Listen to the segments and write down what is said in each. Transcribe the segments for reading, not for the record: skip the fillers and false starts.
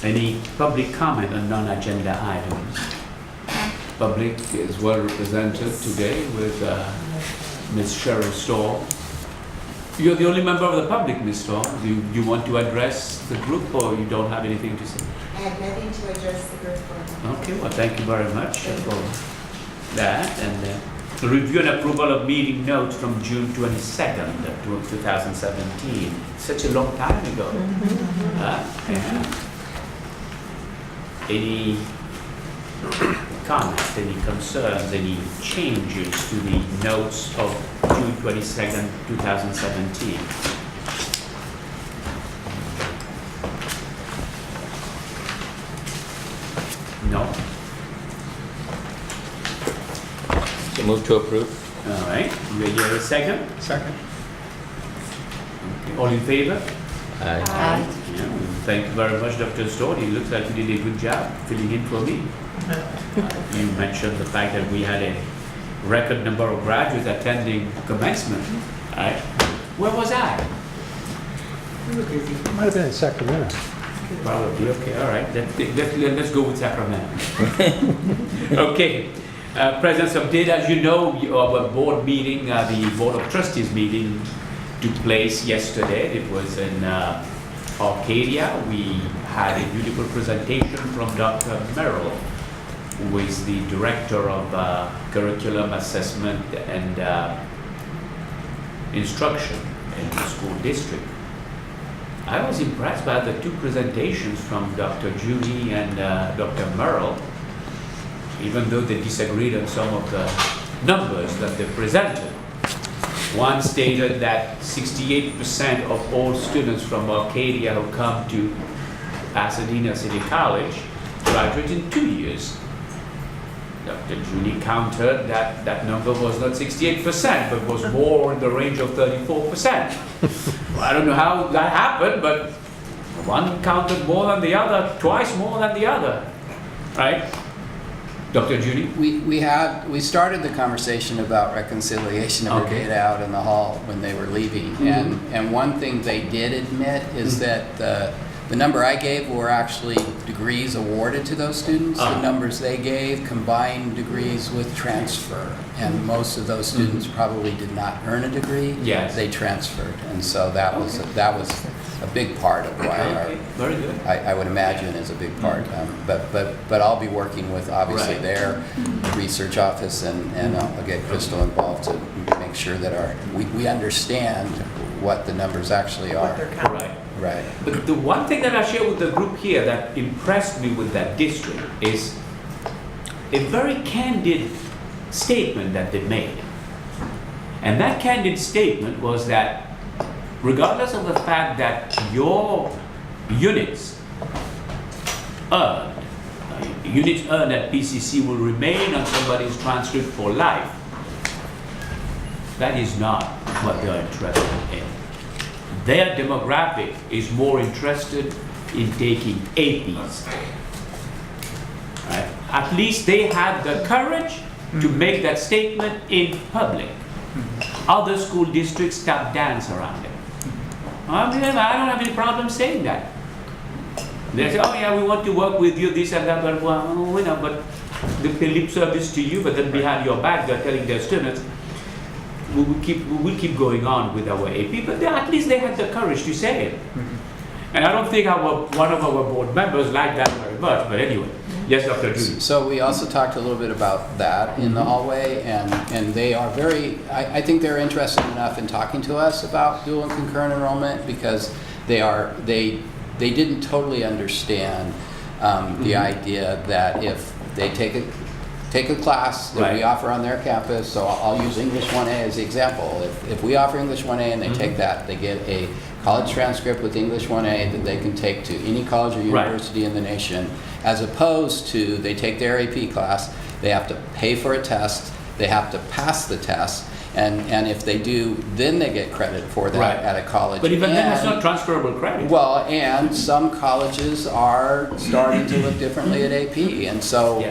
Any public comment on non-agenda items? Public is well represented today with Ms. Cheryl Storr. You're the only member of the public, Ms. Storr. Do you want to address the group, or you don't have anything to say? I have nothing to address the group for. Okay, well, thank you very much for that. And review and approval of meeting notes from June 22nd, 2017. Such a long time ago. Yeah. Any comments, any concerns, any changes to the notes of June 22nd, 2017? No? So move to approve. All right, you hear a second? Second. Okay. All in favor? Aye. Aye. Yeah, well, thank you very much, Dr. Storr. It looks like you did a good job filling in for me. You mentioned the fact that we had a record number of graduates attending commencement. Right? Where was I? Might have been in Sacramento. Probably. Okay, all right. Let's go with Sacramento. Okay. Presence update. As you know, our board meeting, the Board of Trustees meeting, took place yesterday. It was in Arcadia. We had a beautiful presentation from Dr. Merrill, who is the Director of Curriculum Assessment and Instruction in the school district. I was impressed by the two presentations from Dr. Judy and Dr. Merrill, even though they disagreed on some of the numbers that they presented. One stated that 68% of all students from Arcadia who come to Pasadena City College graduate in 2 years. Dr. Judy countered that that number was not 68%, but was more in the range of 34%. Well, I don't know how that happened, but one counted more than the other, twice more than the other, right? Dr. Judy? We started the conversation about reconciliation of Okay. our data out in the hall when they were leaving, and one thing they did admit is that the number I gave were actually degrees awarded to those students. The numbers they gave combined degrees with transfer, and most of those students probably did not earn a degree. Yes. They transferred, and so that was a big part of why Okay, very good. I would imagine is a big part. But I'll be working with obviously Right. their research office, and I'll get Crystal involved to make sure that we understand what the numbers actually are. Right. Right. But the one thing that I share with the group here that impressed me with that district is a very candid statement that they made. And that candid statement was that regardless of the fact that your units earned at PCC will remain on somebody's transcript for life, that is not what they're interested in. Their demographic is more interested in taking APs. Right? At least they had the courage to make that statement in public. Other school districts tap dance around it. I don't have any problem saying that. They say, oh yeah, we want to work with you, this and that, but they pay lip service to you, but then behind your back they're telling their students, we will keep going on with our AP, but at least they had the courage to say it. And I don't think one of our board members liked that very much, but anyway. Yes, Dr. Judy. So we also talked a little bit about that in the hallway, and they are very, I think they're interested enough in talking to us about dual and concurrent enrollment because they didn't totally understand the idea that if they take a class that we offer on their campus, so I'll use English 1A as the example. If we offer English 1A and they take that, they get a college transcript with English 1A that they can take to any college or university in the nation, as opposed to they take their AP class, they have to pay for a test, they have to pass the test, and if they do, then they get credit for that at a college. But even then, it's not transferable credit. Well, and some colleges are starting to look differently at AP, and so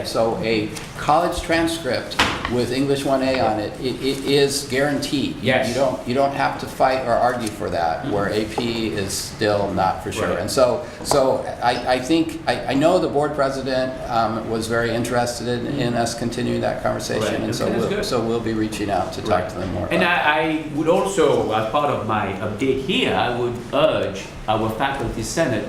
college transcript with English 1A on it, it is guaranteed. Yes. You don't have to fight or argue for that, where AP is still not for sure. Right. And so I think, I know the board president was very interested in us continuing that conversation, Right. and so Okay, that's good. so we'll be reaching out to talk to them more And about it. I would also, as part of my update here, I would urge our faculty senate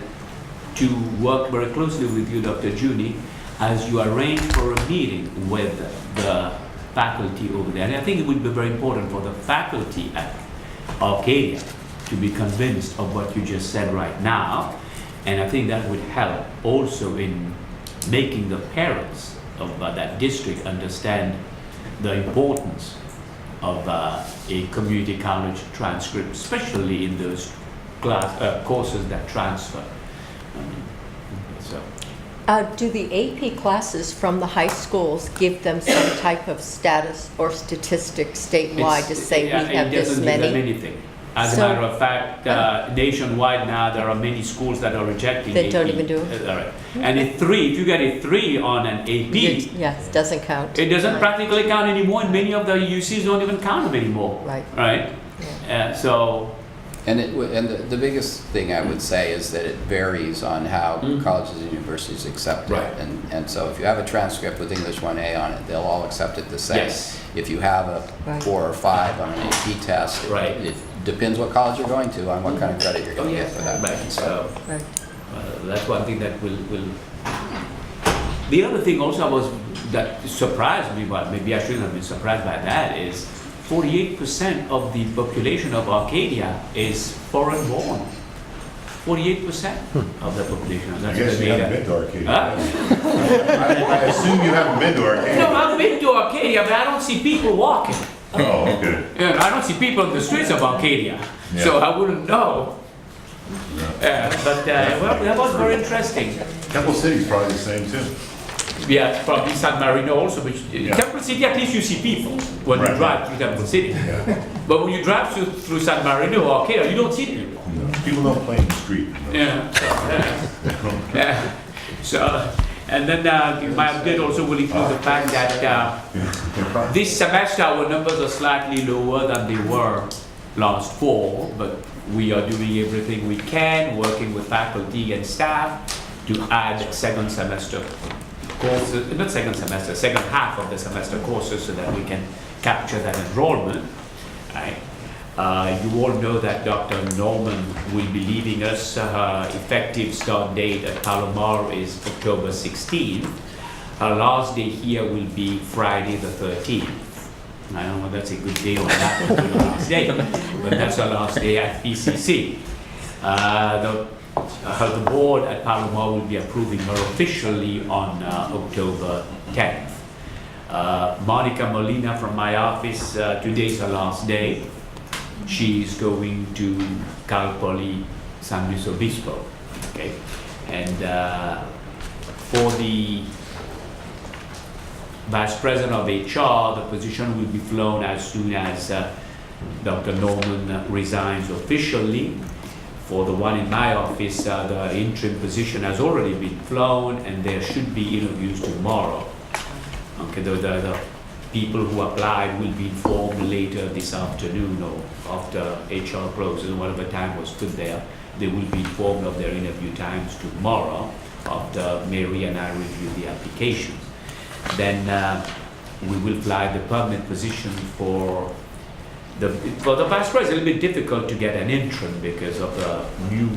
to work very closely with you, Dr. Juni, as you arrange for a meeting with the faculty over there. And I think it would be very important for the faculty at Arcadia to be convinced of what you just said right now. And I think that would help also in making the parents of that district understand the importance of a community college transcript, especially in those courses that transfer. So. Do the AP classes from the high schools give them some type of status or statistics statewide to say we have this It doesn't give them many? anything. As a So- matter of fact, nationwide now, there are many schools that are rejecting They AP. don't even do it? All right. And if you get a 3 on an AP, Yes, doesn't count. it doesn't Right. practically count anymore, and many of the UCs don't even count them anymore. Right. Right? So, And the biggest thing I would say is that it varies on how colleges and universities accept it. Right. And so if you have a transcript with English 1A on it, they'll all accept it the same. Yes. If you have a Right. 4 or 5 on an AP test, Right. it depends what college you're going to, on what kind of credit you're going to get for that. right. And So, Right. that's one thing that will. The other thing also that surprised me, but maybe I shouldn't have been surprised by that, is 48% of the population of Arcadia is foreign born. 48% of the population. I That's guess the you data. haven't been to Arcadia. Huh? I assume you haven't been to No, Arcadia. I've been to Arcadia, but I don't see people walking. Oh, okay. Yeah, I don't see people in the streets of Arcadia, so Yeah. I wouldn't know. But well, that was very interesting. Temple City's probably the same too. Yeah, probably San Marino also, but Yeah. Temple City, at least you see people when you Right. drive through Temple City. Yeah. But when you drive through San Marino or Arcadia, you don't see people. People don't play in the street. You know. Yeah. So, and then my update also will include the fact that this semester our numbers are slightly lower than they were last fall, but we are doing everything we can, working with faculty and staff to add second semester courses, not second semester, second half of the semester courses so that we can capture that enrollment. Right? You all know that Dr. Norman will be leaving us. Her effective start date at Palomar is October 16th. Her last day here will be Friday the 13th. I don't know if that's a good day or not, the last day, but that's her last day at PCC. The board at Palomar will be approving her officially on October 10th. Monica Molina from my office, today's her last day. She's going to Cal Poly San Luis Obispo. Okay, and for the vice president of HR, the position will be flown as soon as Dr. Norman resigns officially. For the one in my office, the interim position has already been flown, and there should be interviews tomorrow. Okay, the people who applied will be informed later this afternoon or after HR closes, whatever time was put there. They will be informed of their interview times tomorrow after Mary and I review the applications. Then we will fly the permanent position for the vice president. It's a little bit difficult to get an interim because of the new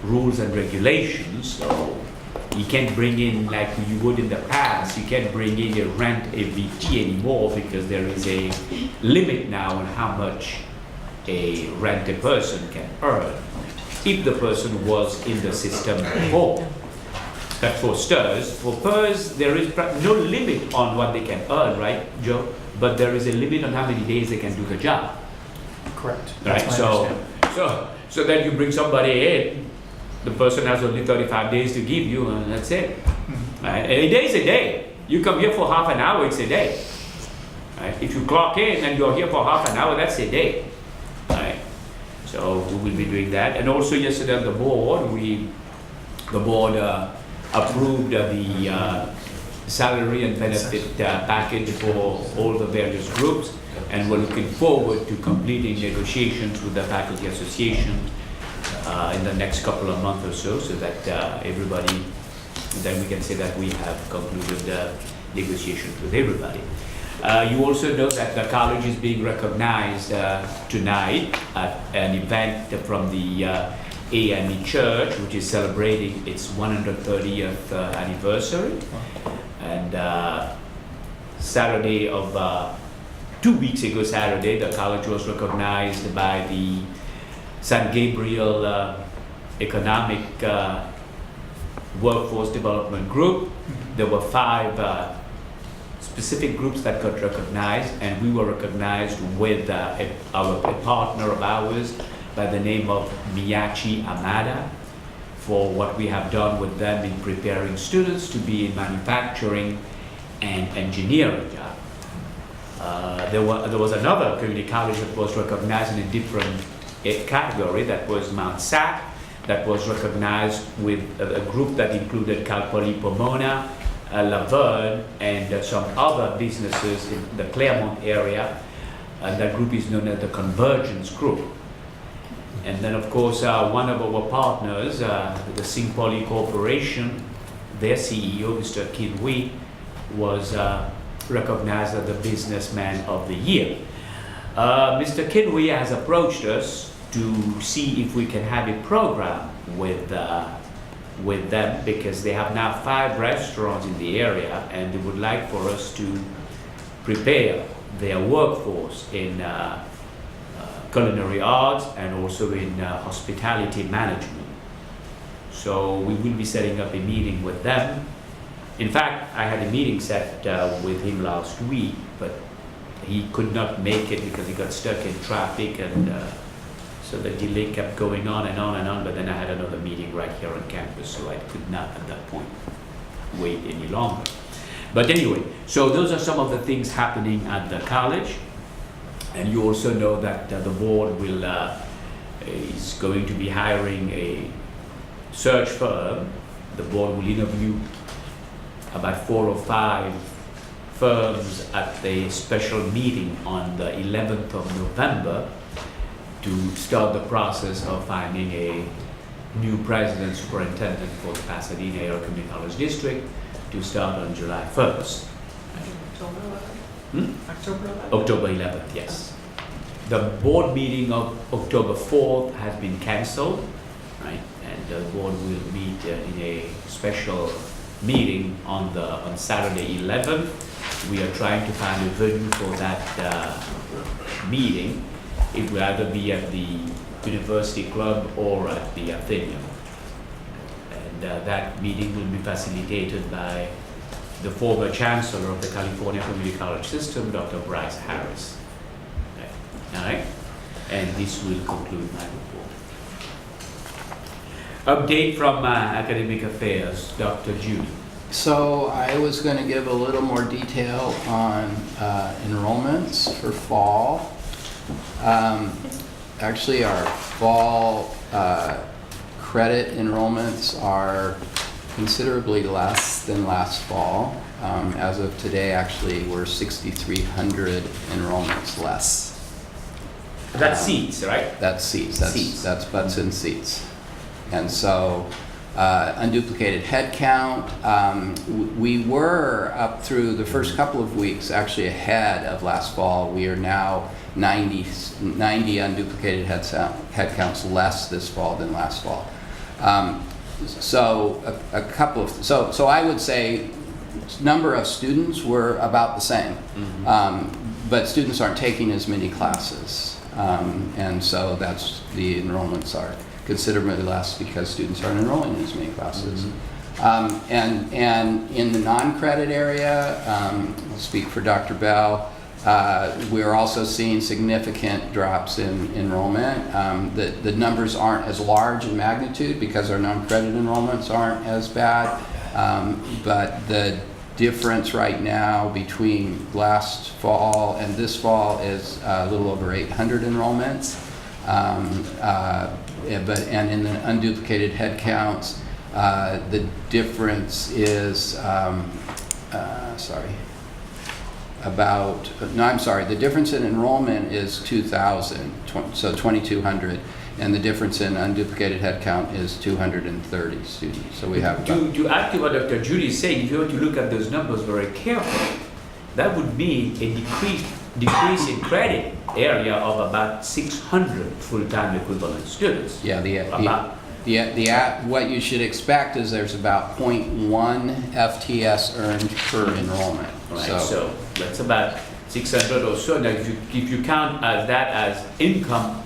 rules and regulations. So you can't bring in like you would in the past. You can't bring in a VP anymore because there is a limit now on how much a rented person can earn if the person was in the system before. That's for STIRS. For PERS, there is no limit on what they can earn, right, Joe? But there is a limit on how many days they can do the job. Correct. Right, That's my understanding. so then you bring somebody in, the person has only 35 days to give you, and that's it. Right? And a day is a day. You come here for half an hour, it's a day. Right? If you clock in and you're here for half an hour, that's a day. Right? So we will be doing that. And also yesterday on the board, the board approved the salary and benefit package for all the various groups, and we're looking forward to completing negotiations with the faculty association in the next couple of months or so that everybody, then we can say that we have concluded negotiations with everybody. You also know that the college is being recognized tonight at an event from the AME Church, which is celebrating its 130th anniversary. And Saturday of 2 weeks ago, Saturday, the college was recognized by the San Gabriel Economic Workforce Development Group. There were 5 specific groups that got recognized, and we were recognized with a partner of ours by the name of Miyachi Amada for what we have done with them in preparing students to be in manufacturing and engineering job. There was another community college that was recognized in a different category, that was Mount Sac, that was recognized with a group that included Cal Poly Pomona, Laverne, and some other businesses in the Claremont area. And that group is known as the Convergence Group. And then, of course, one of our partners, the Sing Poly Corporation, their CEO, Mr. Kin Wee, was recognized as the Businessman of the Year. Mr. Kin Wee has approached us to see if we can have a program with them, because they have now 5 restaurants in the area, and they would like for us to prepare their workforce in culinary arts and also in hospitality management. So we will be setting up a meeting with them. In fact, I had a meeting set with him last week, but he could not make it because he got stuck in traffic, and so the delay kept going on and on and on. But then I had another meeting right here on campus, so I could not at that point wait any longer. But anyway, so those are some of the things happening at the college. And you also know that the board is going to be hiring a search firm. The board will interview about 4 or 5 firms at the special meeting on the 11th of November to start the process of finding a new president superintendent for the Pasadena Area Community College District to start on July 1st. October 11th? October 11th? October 11th, yes. The board meeting of October 4th has been canceled, right? And the board will meet in a special meeting on Saturday 11th. We are trying to find a venue for that meeting. It will either be at the University Club or at the Athenaeum. And that meeting will be facilitated by the former Chancellor of the California Community College System, Dr. Bryce Harris. All right? And this will conclude my report. Update from Academic Affairs, Dr. Judy. So I was going to give a little more detail on enrollments for fall. Actually, our fall credit enrollments are considerably less than last fall. As of today, actually, we're 6,300 enrollments less. That's seats, right? That's seats. Seats. That's butts in seats. And so unduplicated head count, we were up through the first couple of weeks actually ahead of last fall. We are now 90 unduplicated head counts less this fall than last fall. So a couple of, so I would say number of students were about the same, but students aren't taking as many classes. And so that's, the enrollments are considerably less because students aren't enrolling in as many classes. And in the non-credit area, I'll speak for Dr. Bell, we're also seeing significant drops in enrollment. The numbers aren't as large in magnitude because our non-credit enrollments aren't as bad, but the difference right now between last fall and this fall is a little over 800 enrollments. And in the unduplicated head counts, the difference is the difference in enrollment is 2,000, so 2,200, and the difference in unduplicated headcount is 230 students. So we have about, To add to what Dr. Judy is saying, if you were to look at those numbers very carefully, that would mean a decrease in credit area of about 600 full-time equivalent students. yeah, About, what you should expect is there's about 0.1 FTS earned per enrollment. right, so that's about 600 or so. Now, if you count that as income,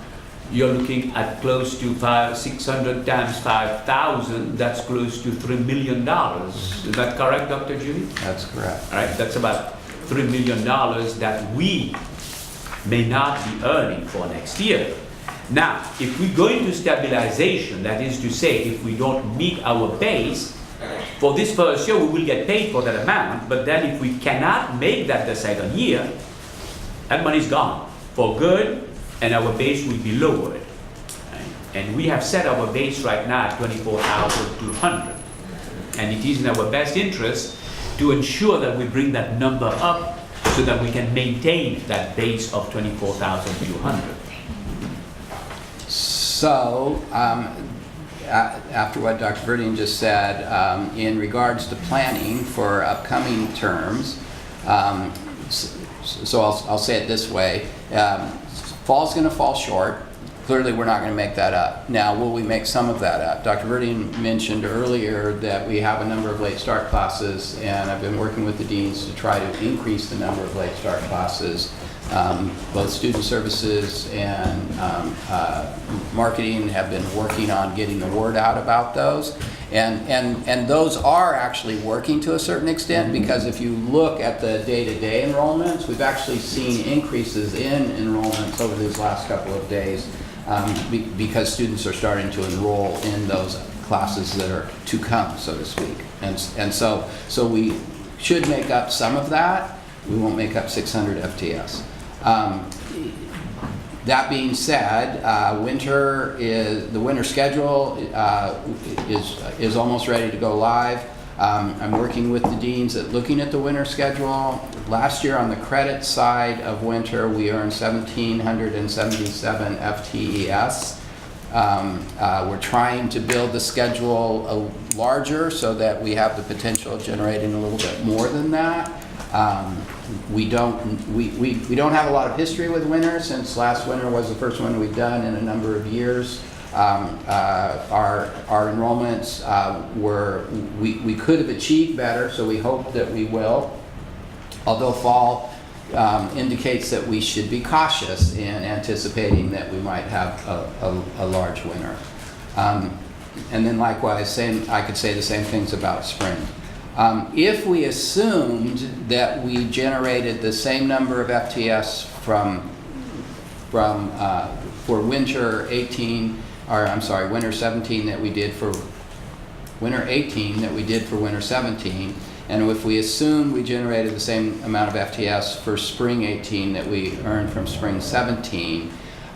you're looking at close to 600 times 5,000, that's close to $3 million. Is that correct, Dr. Judy? That's correct. All right, that's about $3 million that we may not be earning for next year. Now, if we go into stabilization, that is to say, if we don't meet our base, for this first year, we will get paid for that amount, but then if we cannot make that the second year, that money is gone for good, and our base will be lowered. Right? And we have set our base right now at 24,200. And it is in our best interest to ensure that we bring that number up so that we can maintain that base of 24,200. So, after what Dr. Verdian just said, in regards to planning for upcoming terms, so I'll say it this way, fall's going to fall short. Clearly, we're not going to make that up. Now, will we make some of that up? Dr. Verdian mentioned earlier that we have a number of late start classes, and I've been working with the deans to try to increase the number of late start classes. Both student services and marketing have been working on getting the word out about those. And those are actually working to a certain extent, because if you look at the day-to-day enrollments, we've actually seen increases in enrollments over these last couple of days because students are starting to enroll in those classes that are to come, so to speak. And so we should make up some of that. We won't make up 600 FTS. That being said, the winter schedule is almost ready to go live. I'm working with the deans at looking at the winter schedule. Last year on the credit side of winter, we earned 1,777 FTES. We're trying to build the schedule larger so that we have the potential of generating a little bit more than that. We don't have a lot of history with winter, since last winter was the first one we've done in a number of years. Our enrollments we could have achieved better, so we hope that we will. Although fall indicates that we should be cautious in anticipating that we might have a large winter. And then likewise, I could say the same things about spring. If we assumed that we generated the same number of FTS for winter 18, or I'm sorry, winter 17 that we did for winter 18 that we did for winter 17, and if we assumed we generated the same amount of FTS for spring 18 that we earned from spring 17,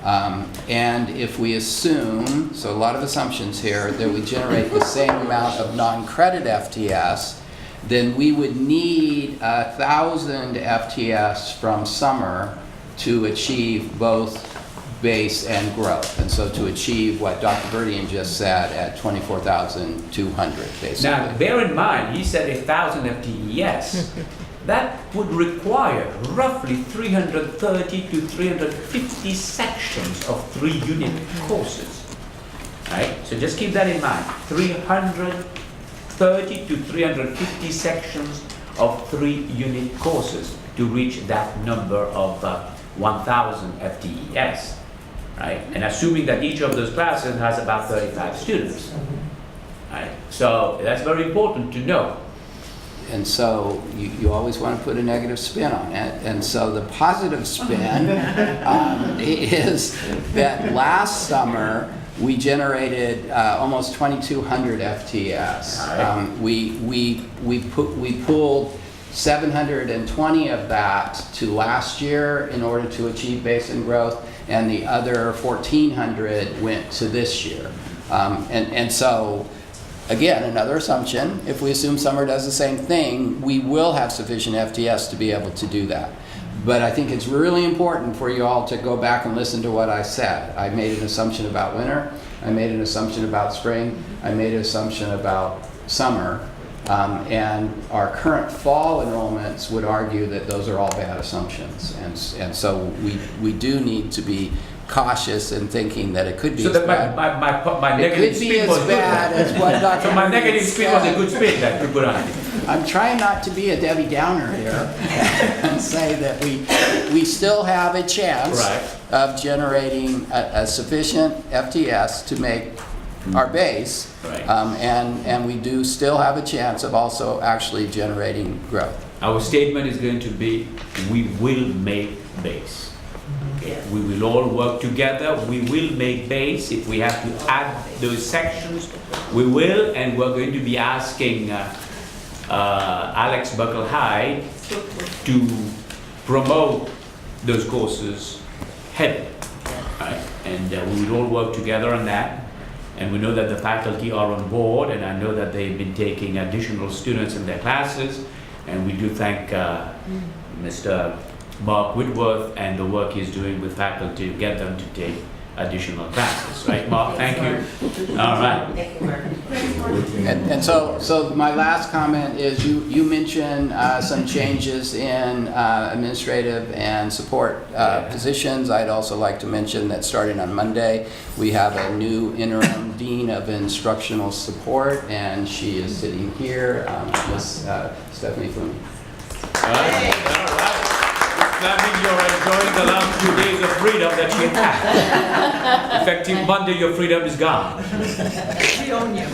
and if we assume, so a lot of assumptions here, that we generate the same amount of non-credit FTS, then we would need 1,000 FTS from summer to achieve both base and growth. And so to achieve what Dr. Verdian just said at 24,200, basically. Now, bear in mind, he said 1,000 FTEs. That would require roughly 330 to 350 sections of 3-unit courses. Right? So just keep that in mind. 330 to 350 sections of 3-unit courses to reach that number of 1,000 FTEs. Right? And assuming that each of those classes has about 35 students. Right? So that's very important to know. And so you always want to put a negative spin on it. And so the positive spin is that last summer we generated almost 2,200 FTS. We pulled 720 of that to last year in order to achieve base and growth, and the other 1,400 went to this year. And so again, another assumption, if we assume summer does the same thing, we will have sufficient FTS to be able to do that. But I think it's really important for you all to go back and listen to what I said. I made an assumption about winter, I made an assumption about spring, I made an assumption about summer, and our current fall enrollments would argue that those are all bad assumptions. And so we do need to be cautious in thinking that it could be So as that bad. my It negative could be spin as was good. bad as what Dr. So my Murray negative spin was a said. good spin that you put on it. I'm trying not to be a Debbie Downer here and say that we still have a chance Right. of generating a sufficient FTS to make our base. Right. And we do still have a chance of also actually generating growth. Our statement is going to be, we will make base. Okay. We will all work together, we will make base. If we have to add those sections, we will, and we're going to be asking Alex Buckle-Hyde to promote those courses heavily, right? And we will all work together on that. And we know that the faculty are on board, and I know that they've been taking additional students in their classes. And we do thank Mr. Mark Whitworth and the work he's doing with faculty to get them to take additional classes, right, Mark? Thank you. All right. Thank you, Mark. And so my last comment is you mentioned some changes in administrative and support positions. I'd also like to mention that starting on Monday, we have a new interim dean of instructional support, and she is sitting here, Miss Stephanie Flume. All right. That means you're enjoying the last 2 days of freedom that you had. Effective Monday, your freedom is gone. We own you.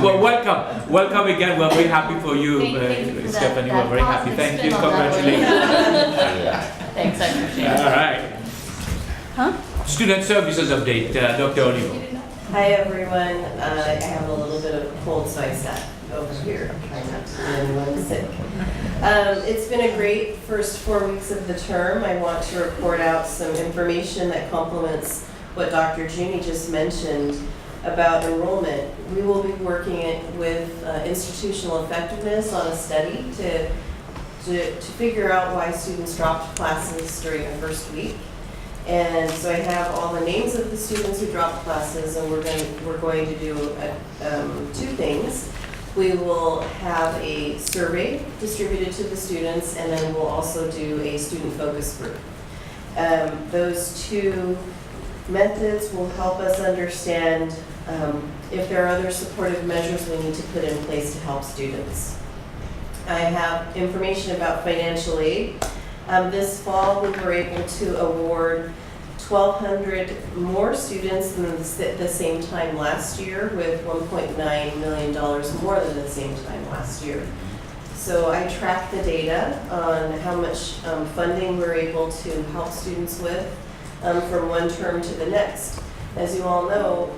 Well, welcome. Welcome again. We're very happy for you, Thank you for Stephanie. that We're very happy. positive Thank you. spin on that one. Congratulations. Thanks, I appreciate it. All right. Student services update, Dr. Olivo. Hi everyone, I have a little bit of a cold, so I sat over here, trying not to get anyone sick. It's been a great first 4 weeks of the term. I want to report out some information that complements what Dr. Junie just mentioned about enrollment. We will be working with institutional effectiveness on a study to figure out why students dropped classes during the first week. And so I have all the names of the students who dropped classes, and we're going to do two things. We will have a survey distributed to the students, and then we'll also do a student focus group. Those two methods will help us understand if there are other supportive measures we need to put in place to help students. I have information about financial aid. This fall, we were able to award 1,200 more students than the same time last year, with $1.9 million more than the same time last year. So I track the data on how much funding we're able to help students with from one term to the next. As you all know,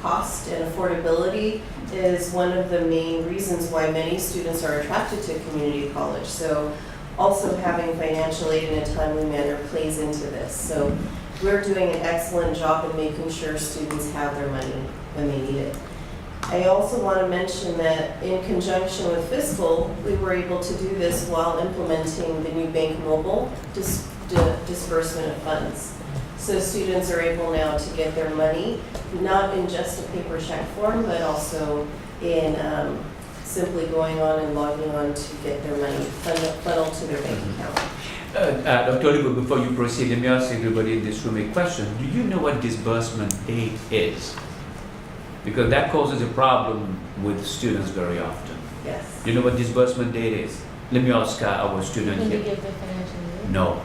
cost and affordability is one of the main reasons why many students are attracted to community college. So also having financial aid in a timely manner plays into this. So we're doing an excellent job in making sure students have their money when they need it. I also want to mention that in conjunction with fiscal, we were able to do this while implementing the new Bank Mobile disbursement of funds. So students are able now to get their money, not in just a paper check form, but also in simply going on and logging on to get their money funneled to their bank account. Dr. Olivo, before you proceed, let me ask everybody in this room a question. Do you know what disbursement date is? Because that causes a problem with students very often. Yes. Do you know what disbursement date is? Let me ask our student When you here. give the financial aid? No,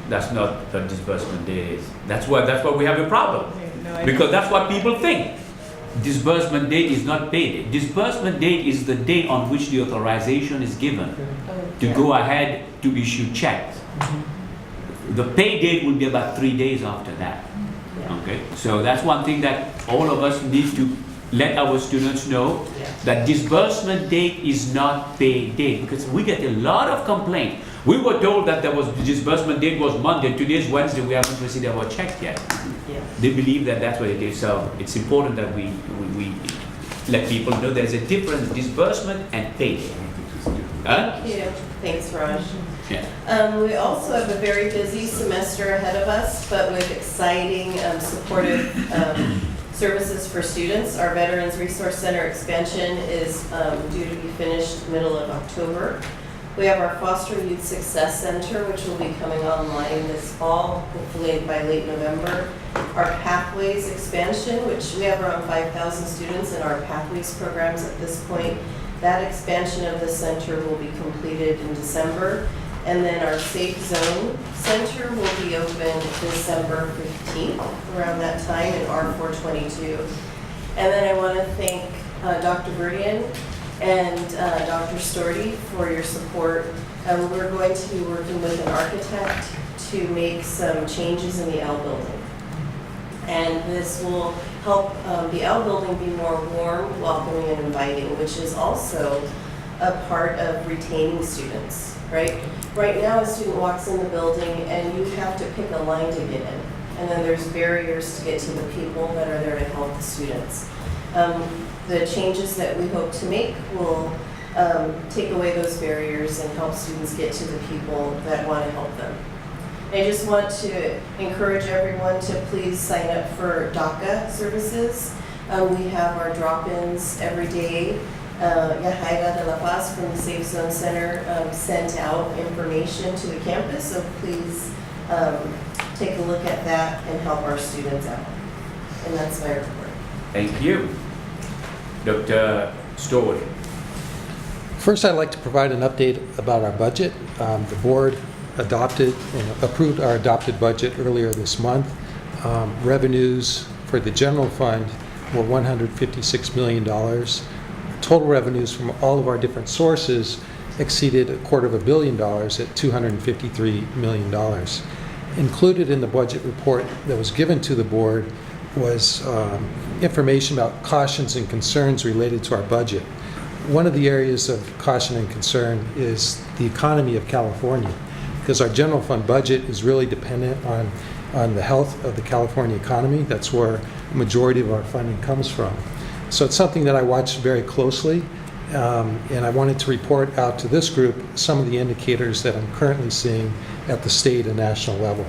that's not what disbursement date is. That's why we have a problem. No idea. Because that's what people think. Disbursement date is not paid. Disbursement date is the date on which the authorization is given to go ahead to issue checks. The pay date will be about 3 days after that. Yeah. Okay, so that's one thing that all of us need to let our students know, Yeah. that disbursement date is not pay date, because we get a lot of complaints. We were told that there was, the disbursement date was Monday, today's Wednesday, we haven't received our check yet. Yeah. They believe that that's what it is, so it's important that we let people know there's a difference, disbursement and payday. Huh? Thank you. Thanks, Raj. Yeah. We also have a very busy semester ahead of us, but with exciting, supportive services for students. Our Veterans Resource Center expansion is due to be finished middle of October. We have our Foster Youth Success Center, which will be coming online this fall, hopefully by late November. Our Pathways expansion, which we have around 5,000 students in our Pathways programs at this point. That expansion of the center will be completed in December. And then our Safe Zone Center will be open December 15th, around that time in R422. And then I want to thank Dr. Burdian and Dr. Storty for your support. We're going to be working with an architect to make some changes in the L building. And this will help the L building be more warm, welcoming, and inviting, which is also a part of retaining students, right? Right now, a student walks in the building and you have to pick a line to get in. And then there's barriers to get to the people that are there to help the students. The changes that we hope to make will take away those barriers and help students get to the people that want to help them. I just want to encourage everyone to please sign up for DACA services. We have our drop-ins every day. Yahaira de la Paz from the Safe Zone Center sent out information to the campus, so please take a look at that and help our students out. And that's my report. Thank you. Dr. Story. First, I'd like to provide an update about our budget. The board adopted and approved our adopted budget earlier this month. Revenues for the general fund were $156 million. Total revenues from all of our different sources exceeded $250 million at $253 million. Included in the budget report that was given to the board was information about cautions and concerns related to our budget. One of the areas of caution and concern is the economy of California, because our general fund budget is really dependent on the health of the California economy. That's where the majority of our funding comes from. So it's something that I watch very closely, and I wanted to report out to this group some of the indicators that I'm currently seeing at the state and national level.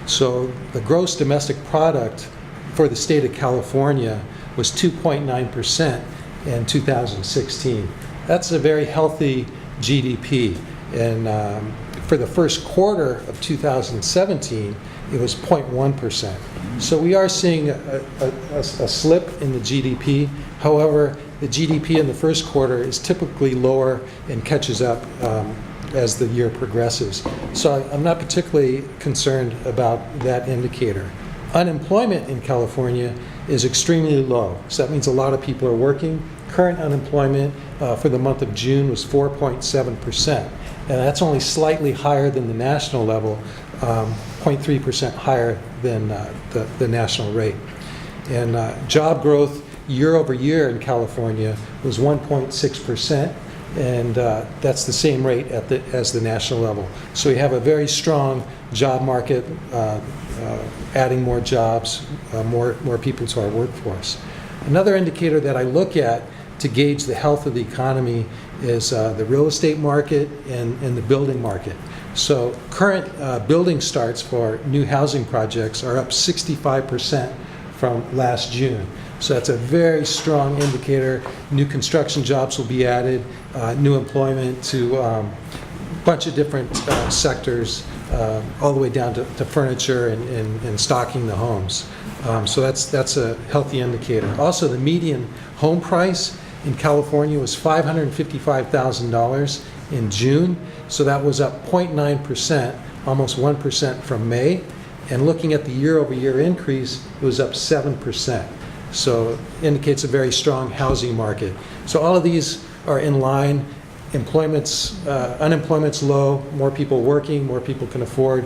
So the gross domestic product for the state of California was 2.9% in 2016. That's a very healthy GDP. And for the first quarter of 2017, it was 0.1%. So we are seeing a slip in the GDP. However, the GDP in the first quarter is typically lower and catches up as the year progresses. So I'm not particularly concerned about that indicator. Unemployment in California is extremely low. So that means a lot of people are working. Current unemployment for the month of June was 4.7%. And that's only slightly higher than the national level, 0.3% higher than the national rate. And job growth year over year in California was 1.6%, and that's the same rate as the national level. So we have a very strong job market, adding more jobs, more people to our workforce. Another indicator that I look at to gauge the health of the economy is the real estate market and the building market. So current building starts for new housing projects are up 65% from last June. So that's a very strong indicator. New construction jobs will be added, new employment to a bunch of different sectors, all the way down to furniture and stocking the homes. So that's a healthy indicator. Also, the median home price in California was $555,000 in June. So that was up 0.9%, almost 1% from May. And looking at the year-over-year increase, it was up 7%. So indicates a very strong housing market. So all of these are in line. Unemployment's low, more people working, more people can afford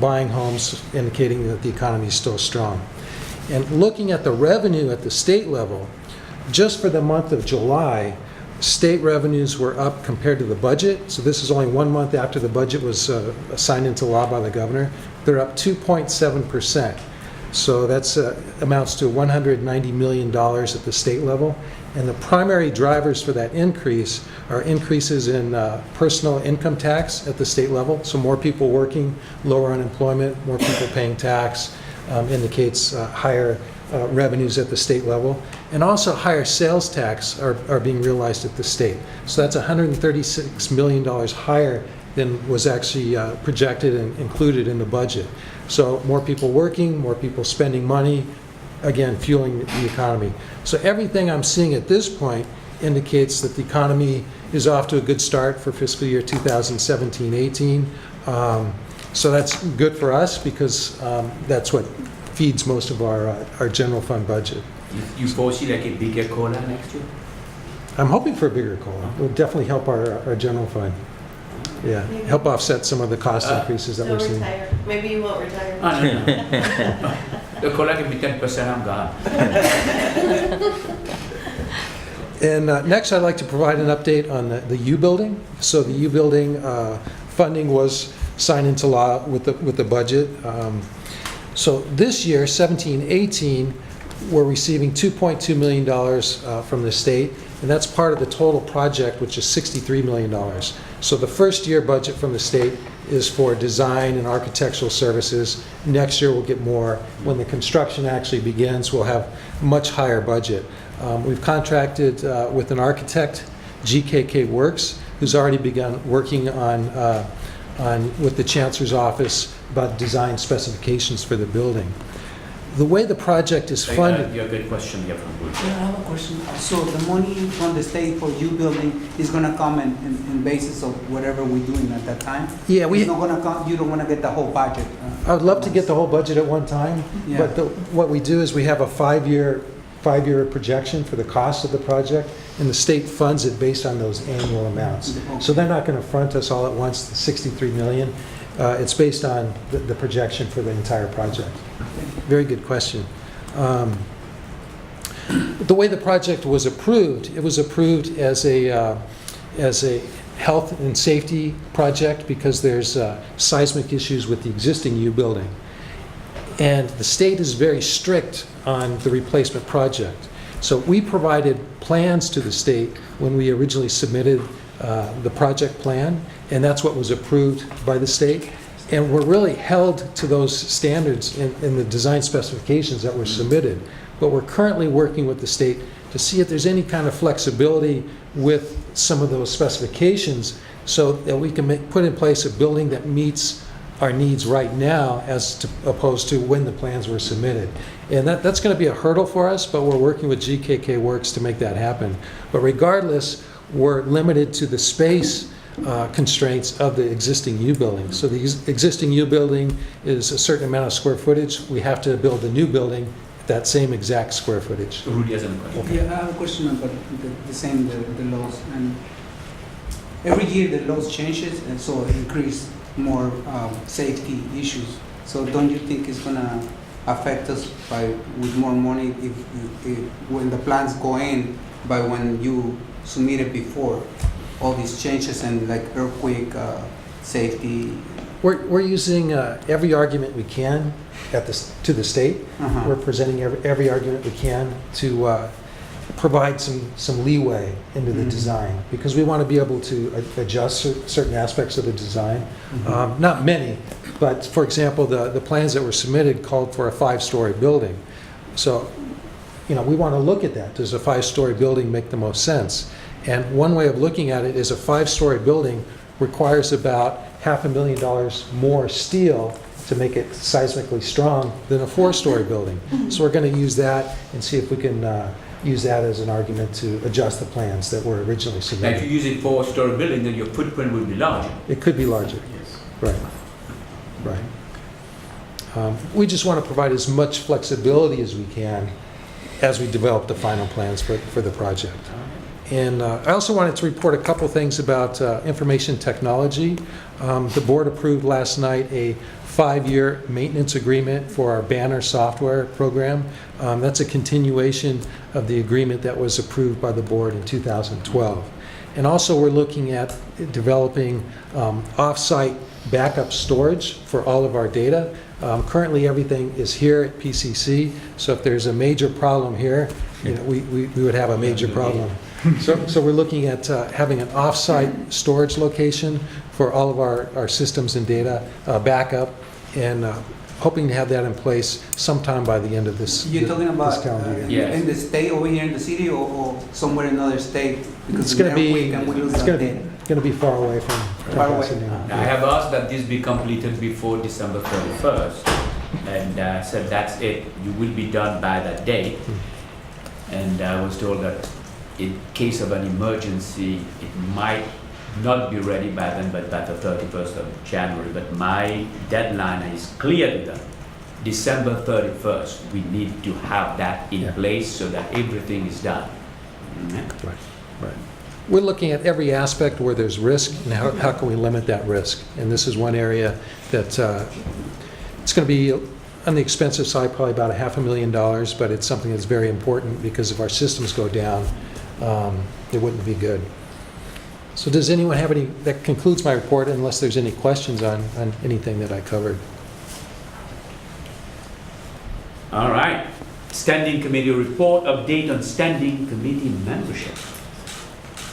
buying homes, indicating that the economy is still strong. And looking at the revenue at the state level, just for the month of July, State revenues were up compared to the budget, so this is only 1 month after the budget was signed into law by the governor. They're up 2.7%. So that's amounts to $190 million at the state level. And the primary drivers for that increase are increases in personal income tax at the state level. So more people working, lower unemployment, more people paying tax, indicates higher revenues at the state level. And also higher sales tax are being realized at the state. So that's $136 million higher than was actually projected and included in the budget. So more people working, more people spending money, again, fueling the economy. So everything I'm seeing at this point indicates that the economy is off to a good start for fiscal year 2017-18. So that's good for us because that's what feeds most of our general fund budget. You foresee like a bigger COLA next year? I'm hoping for a bigger COLA. It will definitely help our general fund. Yeah, help offset some of the cost increases that Don't we're seeing. retire. Maybe you won't retire. No. The COLA can be 10%, I'm gone. And next, I'd like to provide an update on the U building. So the U building funding was signed into law with the budget. So this year, 17-18, we're receiving $2.2 million from the state, and that's part of the total project, which is $63 million. So the first year budget from the state is for design and architectural services. Next year we'll get more. When the construction actually begins, we'll have much higher budget. We've contracted with an architect, GKK Works, who's already begun working on with the Chancellor's office about design specifications for the building. The way the project is funded... You have a good question here from Bruce. Yeah, I have a question. So the money from the state for U building is gonna come in basis of whatever we're doing at that time? Yeah, It's not gonna come, you don't wanna get the whole budget? I would love to get the whole budget at one time, Yeah. but what we do is we have a five-year projection for the cost of the project, and the state funds it based on those annual amounts. Okay. So they're not going to front us all at once, the $63 million. It's based on the projection for the entire project. Very good question. The way the project was approved, it was approved as a health and safety project because there's seismic issues with the existing U building. And the state is very strict on the replacement project. So we provided plans to the state when we originally submitted the project plan, and that's what was approved by the state. And we're really held to those standards in the design specifications that were submitted. But we're currently working with the state to see if there's any kind of flexibility with some of those specifications so that we can put in place a building that meets our needs right now as opposed to when the plans were submitted. And that's going to be a hurdle for us, but we're working with GKK Works to make that happen. But regardless, we're limited to the space constraints of the existing U building. So the existing U building is a certain amount of square footage. We have to build a new building at that same exact square footage. Rudy has a question. Yeah, I have a question about the laws. And every year the laws changes, and so it increase more safety issues. So don't you think it's gonna affect us with more money if when the plans go in by when you submit it before all these changes and like earthquake safety? We're using every argument we can to the state. We're presenting every argument we can to provide some leeway into the design because we want to be able to adjust certain aspects of the design. Not many, but for example, the plans that were submitted called for a 5-story building. So, we want to look at that. Does a 5-story building make the most sense? And one way of looking at it is a 5-story building requires about $500,000 more steel to make it seismically strong than a 4-story building. So we're going to use that and see if we can use that as an argument to adjust the plans that were originally Now, if submitted. you're using 4-story building, then your footprint will be larger. It could be larger. Yes. Right. We just want to provide as much flexibility as we can as we develop the final plans for the project. And I also wanted to report a couple things about information technology. The board approved last night a 5-year maintenance agreement for our Banner software program. That's a continuation of the agreement that was approved by the board in 2012. And also, we're looking at developing off-site backup storage for all of our data. Currently, everything is here at PCC, so if there's a major problem here, we would have a major problem. So we're looking at having an off-site storage location for all of our systems and data backup, and hoping to have that in place sometime by the end of this You're talking about this calendar year. Yes. in the state over here in the city or somewhere in another state? Because It's going to be earthquake and we lose it's our going to data. be going to be far away from Far away. Pasadena. I have asked that this be completed before December 31st, and said that's it, you will be done by that date. And I was told that in case of an emergency, it might not be ready by then, but by the 31st of January. But my deadline is clearly done. December 31st, we need to have that in place so that everything is done. Right. We're looking at every aspect where there's risk and how can we limit that risk. And this is one area that it's going to be on the expensive side, probably about $500,000, but it's something that's very important because if our systems go down, it wouldn't be good. So does anyone have any, that concludes my report unless there's any questions on anything that I covered. All right. Standing committee report, update on standing committee membership.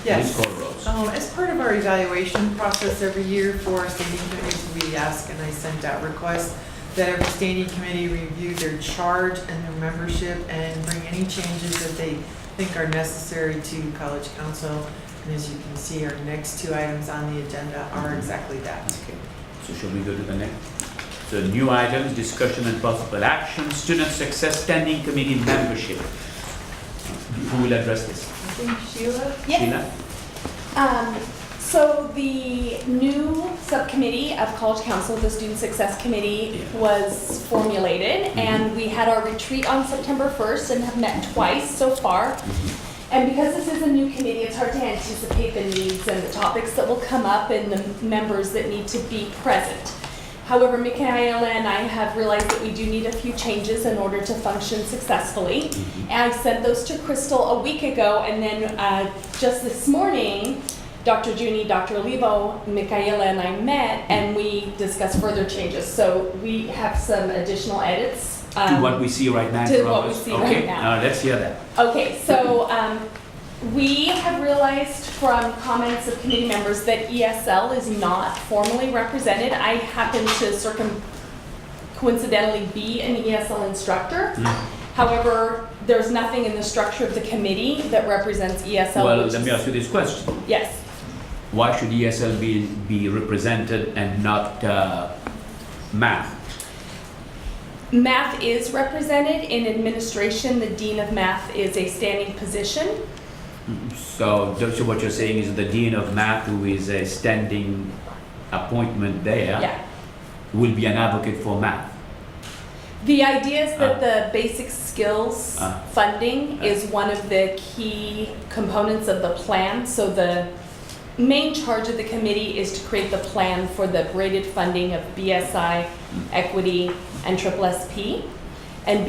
Yes. Ms. Corrose. As part of our evaluation process every year for standing committees, we ask, and I sent out requests, that every standing committee review their charge and their membership and bring any changes that they think are necessary to college council. And as you can see, our next 2 items on the agenda are exactly that. Okay. So shall we go to the next? So new items, discussion and possible action, student success standing committee membership. Who will address this? I think Sheila? Sheila? So the new subcommittee of College Council, the Student Success Committee, Yeah. was formulated, and we had our retreat on September 1st and have met twice so far. And because this is a new committee, it's hard to anticipate the needs and the topics that will come up and the members that need to be present. However, Michaela and I have realized that we do need a few changes in order to function successfully. And I sent those to Crystal a week ago, and then just this morning, Dr. Junie, Dr. Olivo, Michaela and I met, and we discussed further changes. So we have some additional edits. To what we see right now in to front of what we us? see Okay, right now. let's hear that. Okay, so we have realized from comments of committee members that ESL is not formally represented. I happen to coincidentally be an ESL instructor. However, there's nothing in the structure of the committee that represents ESL. Well, which let me is- ask you this question. Yes. Why should ESL be represented and not math? Math is represented in administration. The dean of math is a standing position. So what you're saying is the dean of math, who is a standing appointment there, Yeah. will be an advocate for math. The idea is that the basic skills funding Ah. is one of the key components of the plan. So the main charge of the committee is to create the plan for the braided funding of BSI, equity, and SSSP. And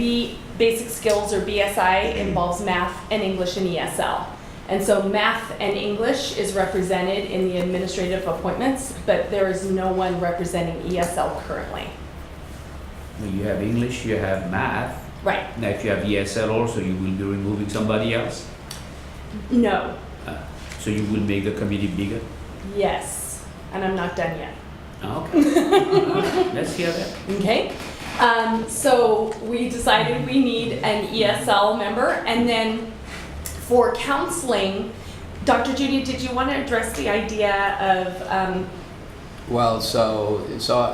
basic skills or BSI involves math and English and ESL. And so math and English is represented in the administrative appointments, but there is no one representing ESL currently. Well, you have English, you have math. Right. Now, if you have ESL also, you will be removing somebody else. No. So you will make the committee bigger. Yes, and I'm not done yet. Okay. Let's hear that. Okay, so we decided we need an ESL member, and then for counseling, Dr. Judy, did you want to address the idea of, Well, so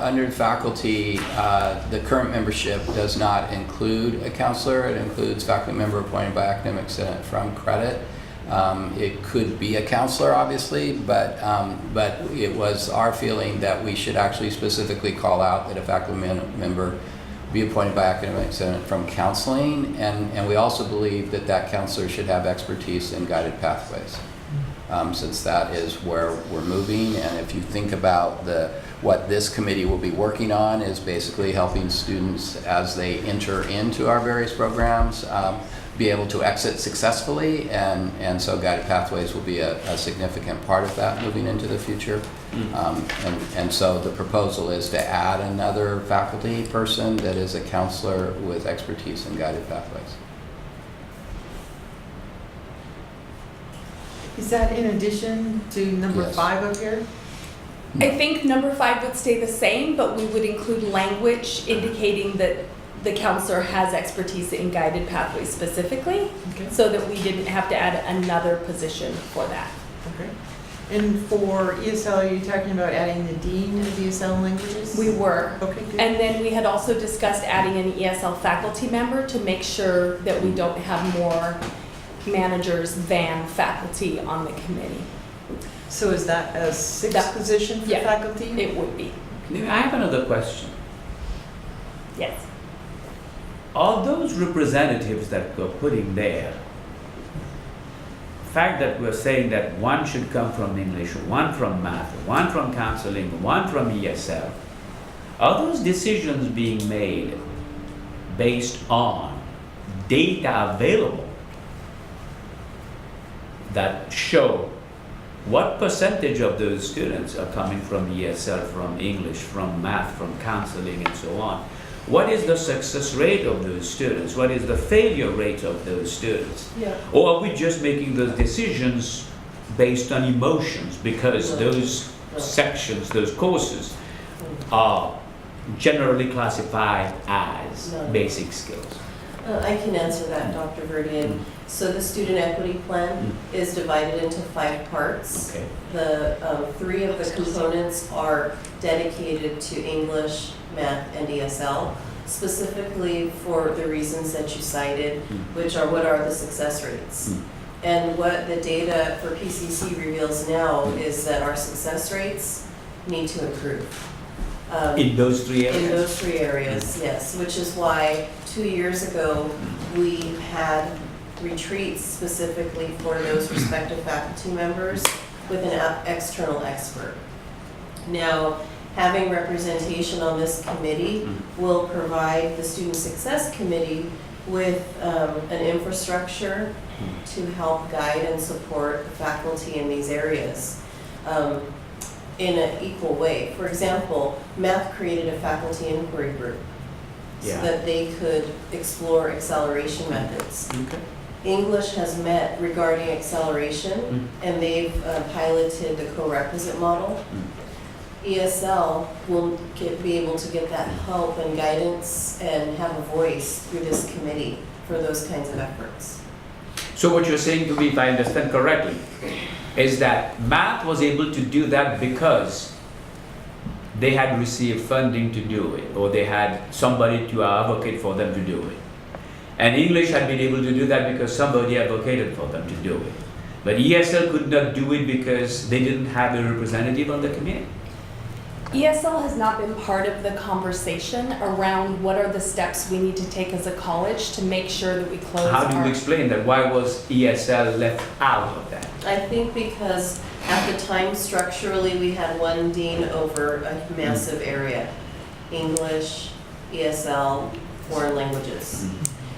under faculty, the current membership does not include a counselor. It includes faculty member appointed by academic senate from credit. It could be a counselor, obviously, but it was our feeling that we should actually specifically call out that a faculty member be appointed by academic senate from counseling, and we also believe that that counselor should have expertise in guided pathways, since that is where we're moving. And if you think about what this committee will be working on is basically helping students as they enter into our various programs be able to exit successfully, and so guided pathways will be a significant part of that moving into the future. And so the proposal is to add another faculty person that is a counselor with expertise in guided pathways. Is that in addition to number Yes. 5 up here? I think number 5 would stay the same, but we would include language indicating that the counselor has expertise in guided pathways specifically, Okay. so that we didn't have to add another position for that. Okay. And for ESL, are you talking about adding the dean of ESL languages? We were. Okay, good. And then we had also discussed adding an ESL faculty member to make sure that we don't have more managers than faculty on the committee. So is that a 6th That- position for yeah. faculty? It would be, I have another question. yes. All those representatives that we're putting there, the fact that we're saying that one should come from English, one from math, one from counseling, one from ESL, are those decisions being made based on data available that show what percentage of those students are coming from ESL, from English, from math, from counseling, and so on? What is the success rate of those students? What is the failure rate of those students? Yeah. Or are we just making those decisions based on emotions because those sections, those courses are generally classified as No. basic skills? I can answer that, Dr. Verdian. So the student equity plan is divided into 5 parts. Okay. The 3 of the components are dedicated to English, math, and ESL, specifically for the reasons that you cited, which are what are the success rates. And what the data for PCC reveals now is that our success rates need to improve. In those 3 areas? In those 3 areas, yes, which is why 2 years ago, we had retreats specifically for those respective faculty members with an external expert. Now, having representation on this committee will provide the Student Success Committee with an infrastructure to help guide and support the faculty in these areas in an equal way. For example, math created a faculty inquiry group so Yeah. that they could explore acceleration methods. Okay. English has met regarding acceleration, and they've piloted the co-requisite model. ESL will be able to get that help and guidance and have a voice through this committee for those kinds of efforts. So what you're saying to me, if I understand correctly, is that math was able to do that because they had received funding to do it, or they had somebody to advocate for them to do it. And English had been able to do that because somebody advocated for them to do it. But ESL could not do it because they didn't have a representative on the committee. ESL has not been part of the conversation around what are the steps we need to take as a college to make sure that we close How do you our... explain that? Why was ESL left out of that? I think because at the time structurally, we had one dean over a massive area. English, ESL, foreign languages.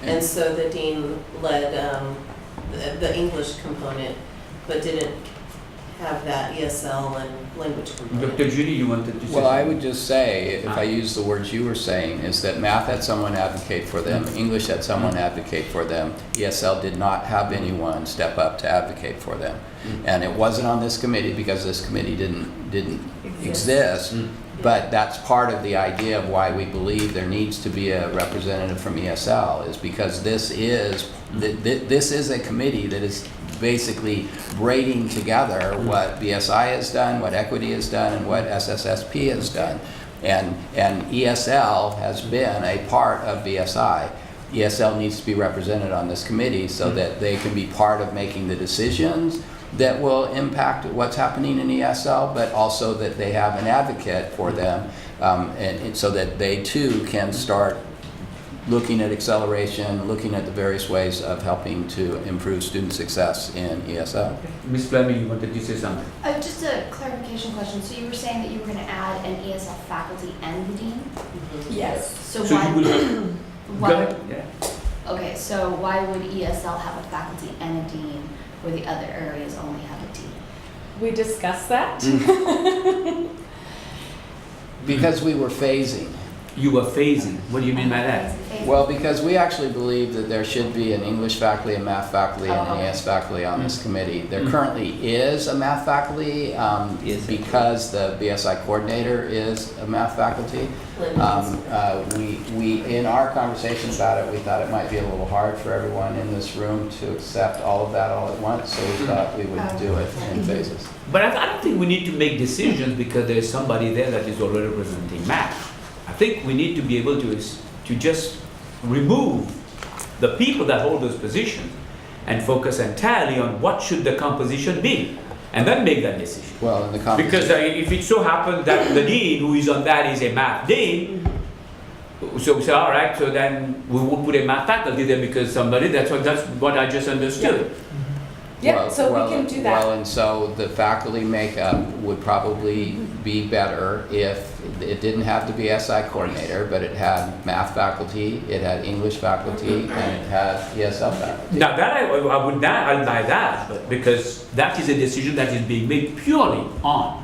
And so the dean led the English component, but didn't have that ESL and language component. Dr. Judy, you wanted to say Well, I something? would just say, if I use the words you were saying, is that math had someone advocate for them, English had someone advocate for them, ESL did not have anyone step up to advocate for them. And it wasn't on this committee because this committee didn't exist. But that's part of the idea of why we believe there needs to be a representative from ESL, is because this is a committee that is basically braiding together what BSI has done, what Equity has done, and what SSSP has done. And ESL has been a part of BSI. ESL needs to be represented on this committee so that they can be part of making the decisions that will impact what's happening in ESL, but also that they have an advocate for them, and so that they too can start looking at acceleration, looking at the various ways of helping to improve student success in ESL. Ms. Fleming, you wanted to say something? Just a clarification question. So you were saying that you were going to add an ESL faculty and the dean? Yes. So So why? you will, why- go ahead, yeah. Okay, so why would ESL have a faculty and a dean where the other areas only have a dean? We discussed that. Because we were phasing. You were phasing, what do you mean by that? Well, because we actually believe that there should be an English faculty, a math faculty, and an ES faculty on this committee. There currently is a math faculty because the BSI coordinator is a math faculty. We in our conversation about it, we thought it might be a little hard for everyone in this room to accept all of that all at once, so we thought we would do it in phases. But I don't think we need to make decisions because there's somebody there that is already representing math. I think we need to be able to just remove the people that hold those positions and focus entirely on what should the composition be, and then make that decision. Well, in the conversation. Because if it so happens that the dean who is on that is a math dean, so we say, all right, so then we won't put a math faculty there because somebody, that's what I just understood. Yeah, so we can do that. Well, and so the faculty makeup would probably be better if it didn't have the BSI coordinator, but it had math faculty, it had English faculty, and it had ESL faculty. Now that I would not, I'll buy that, but because that is a decision that is being made purely on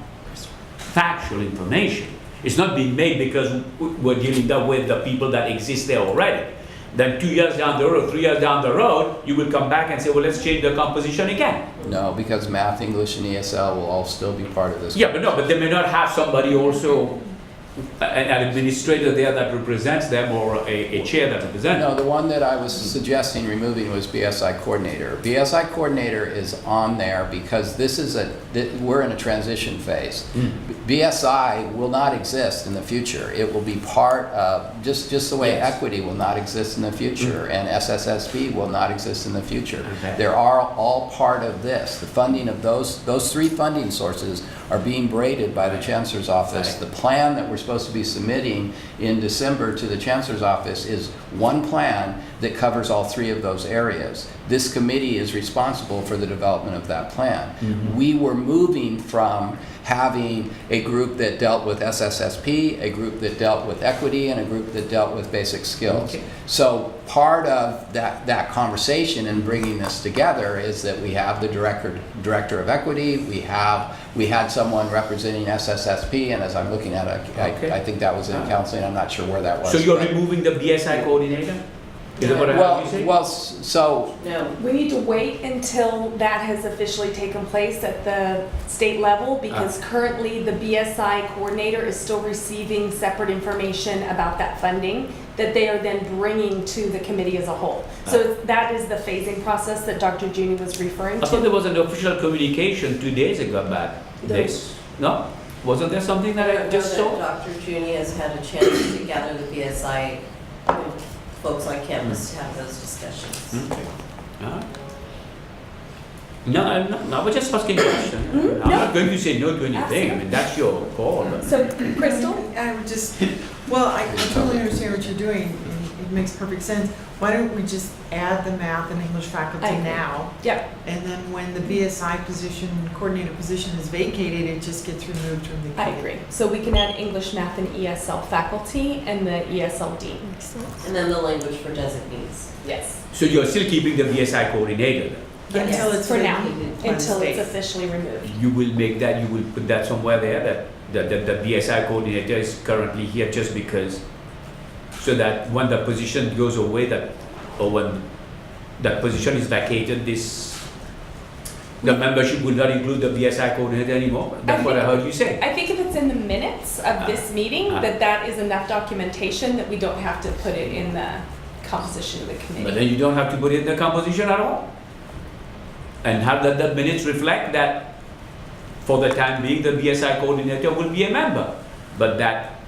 factual information. It's not being made because we're dealing with the people that exist there already. Then 2 years down the road, 3 years down the road, you will come back and say, well, let's change the composition again. No, because math, English, and ESL will all still be part of this. Yeah, but they may not have somebody also, an administrator there that represents them or a chair that represents them. No, the one that I was suggesting removing was BSI coordinator. BSI coordinator is on there because we're in a transition phase. BSI will not exist in the future. It will be part of, just the way equity will not exist in the future and SSSB will not exist in the future. Okay. They are all part of this. The funding of those three funding sources are being braided by the Chancellor's office. The plan that we're supposed to be submitting in December to the Chancellor's office is one plan that covers all three of those areas. This committee is responsible for the development of that plan. We were moving from having a group that dealt with SSSP, a group that dealt with equity, and a group that dealt with basic skills. Okay. So part of that conversation and bringing this together is that we have the director of equity, we had someone representing SSSP, and as I'm looking at it, I think that was in counseling, I'm not sure where that was. So you're removing the BSI coordinator? Is that what I heard you say? So No. We need to wait until that has officially taken place at the state level because currently the BSI coordinator is still receiving separate information about that funding that they are then bringing to the committee as a whole. So that is the phasing process that Dr. Junie was referring I thought there to. was an official communication 2 days ago about this. No? Wasn't there something that I just saw? Dr. Junie has had a chance to gather the BSI folks on campus to have those discussions. Okay. All right. No, I was just asking a question. I'm not going to say no to anything. I mean, that's your call. So, Crystal? I would just, well, I totally understand what you're doing, and it makes perfect sense. Why don't we just add the math and English faculty I agree. now? Yep. And then when the BSI position, coordinator position is vacated, it just gets removed from the I committee. agree. So we can add English, math, and ESL faculty and the ESL dean. And then the language for designees. Yes. So you're still keeping the BSI coordinator then? Until it's For now, vacated by the until it's state. officially removed. You will make that, you will put that somewhere there, that the BSI coordinator is currently here just because, so that when the position goes away, or when that position is vacated, the membership will not include the BSI coordinator anymore. That's what I heard you say. I think if it's in the minutes of this meeting, that is enough documentation that we don't have to put it in the composition of the But committee. then you don't have to put it in the composition at all. And have the minutes reflect that for the time being, the BSI coordinator will be a member. But that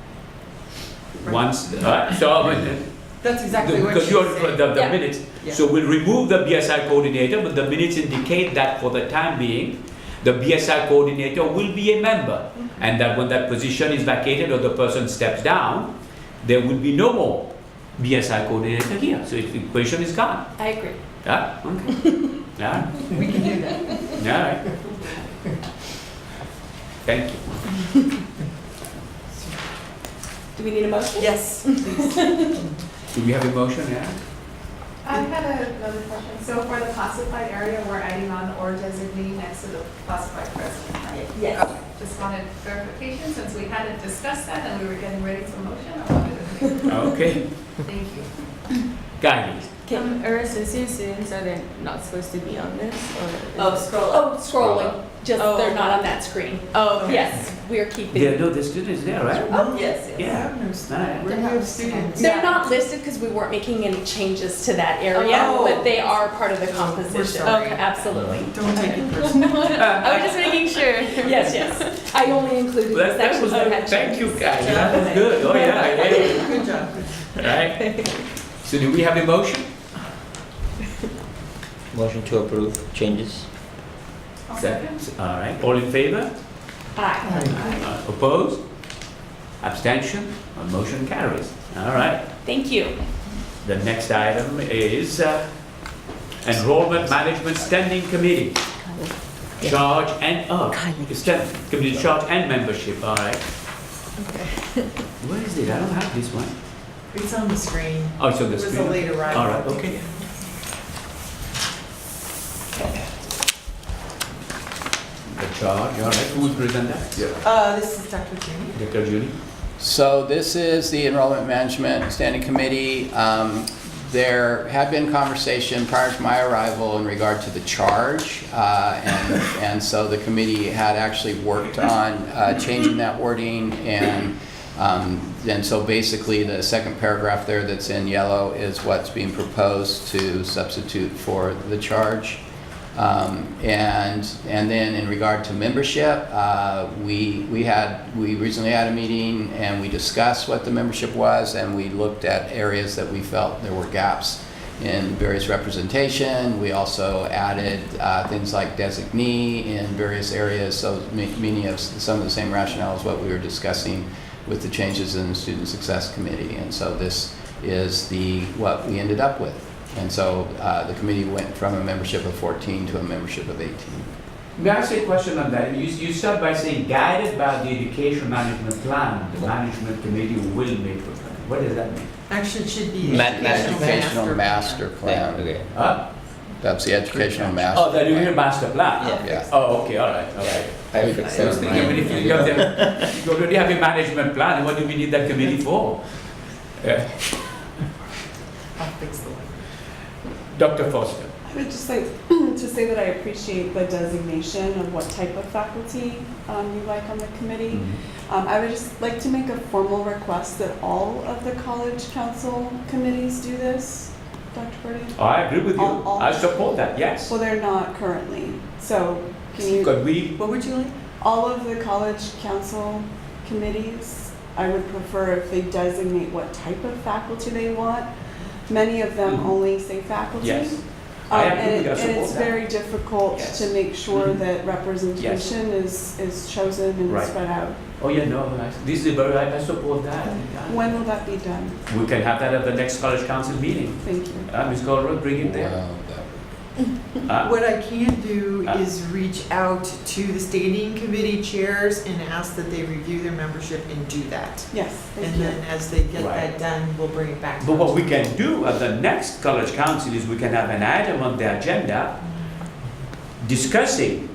once, That's exactly what because she's you're saying. the Yeah. minutes. Yeah. So we'll remove the BSI coordinator, but the minutes indicate that for the time being, the BSI coordinator will be a member. And that when that position is vacated or the person steps down, there will be no more BSI coordinator here, so the position is gone. I agree. Yeah, okay. Yeah, We can do that. all right. Thank you. Do we need a motion? Yes, please. Do we have a motion, yeah? I had another question. So for the classified area, we're adding on or designate next to the classified president, right? Yes. Okay. Just wanted clarification since we hadn't discussed that and we were getting ready for motion. I wanted to make. Okay, Thank you. guidance. Students, are they not supposed to be on this, or? Oh, scroll up. Oh, scrolling, just Oh. they're not on that screen. Oh, okay. Yes, we're keeping. There, no, the students there, right? Oh, yes, yes. Yeah. Where do we have students? They're not listed because we weren't making any changes to that area, Oh. but they are part of the composition. sorry. Okay, absolutely. Don't take it personally. I was just making sure. Yes, yes. I only included Well, the that sections was, that had thank you, changes. guys, that was good, oh, yeah, yeah. Good job. Right? So do we have a motion? Motion to approve changes. Second. All right, all in favor? Aye. Opposed? Abstention? Motion carries. All right. Thank you. The next item is Enrollment Management Standing Committee. Charge and, committee charge and membership, all right. Where is it? I don't have this one. It's on the screen. Oh, it's on the It was screen. a late arrival. All right, okay. The charge, all right. Who will present that? This is Dr. Judy. Dr. Judy? So this is the Enrollment Management Standing Committee. There had been conversation prior to my arrival in regard to the charge, and so the committee had actually worked on changing that wording, and so basically the second paragraph there that's in yellow is what's being proposed to substitute for the charge. And then in regard to membership, we recently had a meeting and we discussed what the membership was, and we looked at areas that we felt there were gaps in various representation. We also added things like designee in various areas, so meaning of some of the same rationale as what we were discussing with the changes in the Student Success Committee. And so this is what we ended up with. And so the committee went from a membership of 14 to a membership of 18. May I ask a question on that? You start by saying guided by the education management plan, the management committee will make the plan. What does that mean? Actually, it should be Educational master plan. Okay. Huh? That's the educational master. Oh, that you hear master plan? Yeah. Yeah. Oh, okay, all right, all right. I fixed I was it. thinking, but if you already have a management plan, what do we need that committee for? Yeah. I'll fix the one. Dr. Foster. I would just like to say that I appreciate the designation of what type of faculty you like on the committee. I would just like to make a formal request that all of the college council committees do this, Dr. Purdy. Oh, I agree with you. All- I support that, yes. Well, they're not currently, so can you, Could we, What would you like? all of the college council committees, I would prefer if they designate what type of faculty they want. Many of them Mhm. only say faculty. Yes. I agree with you. I And support it's that. very difficult Yes. to make sure Mhm. that representation is chosen and Right. spread out. oh yeah, no, this is very, I support that. When will that be done? We can have that at the next college council meeting. Thank you. Ms. Colruyt, bring it there. Wow, What I can do Uh. is reach out to the standing committee chairs and ask that they review their membership and do that. Yes, thank And you. then as they get Right. that done, we'll bring it back. But what we can do at the next college council is we can have an item on the agenda discussing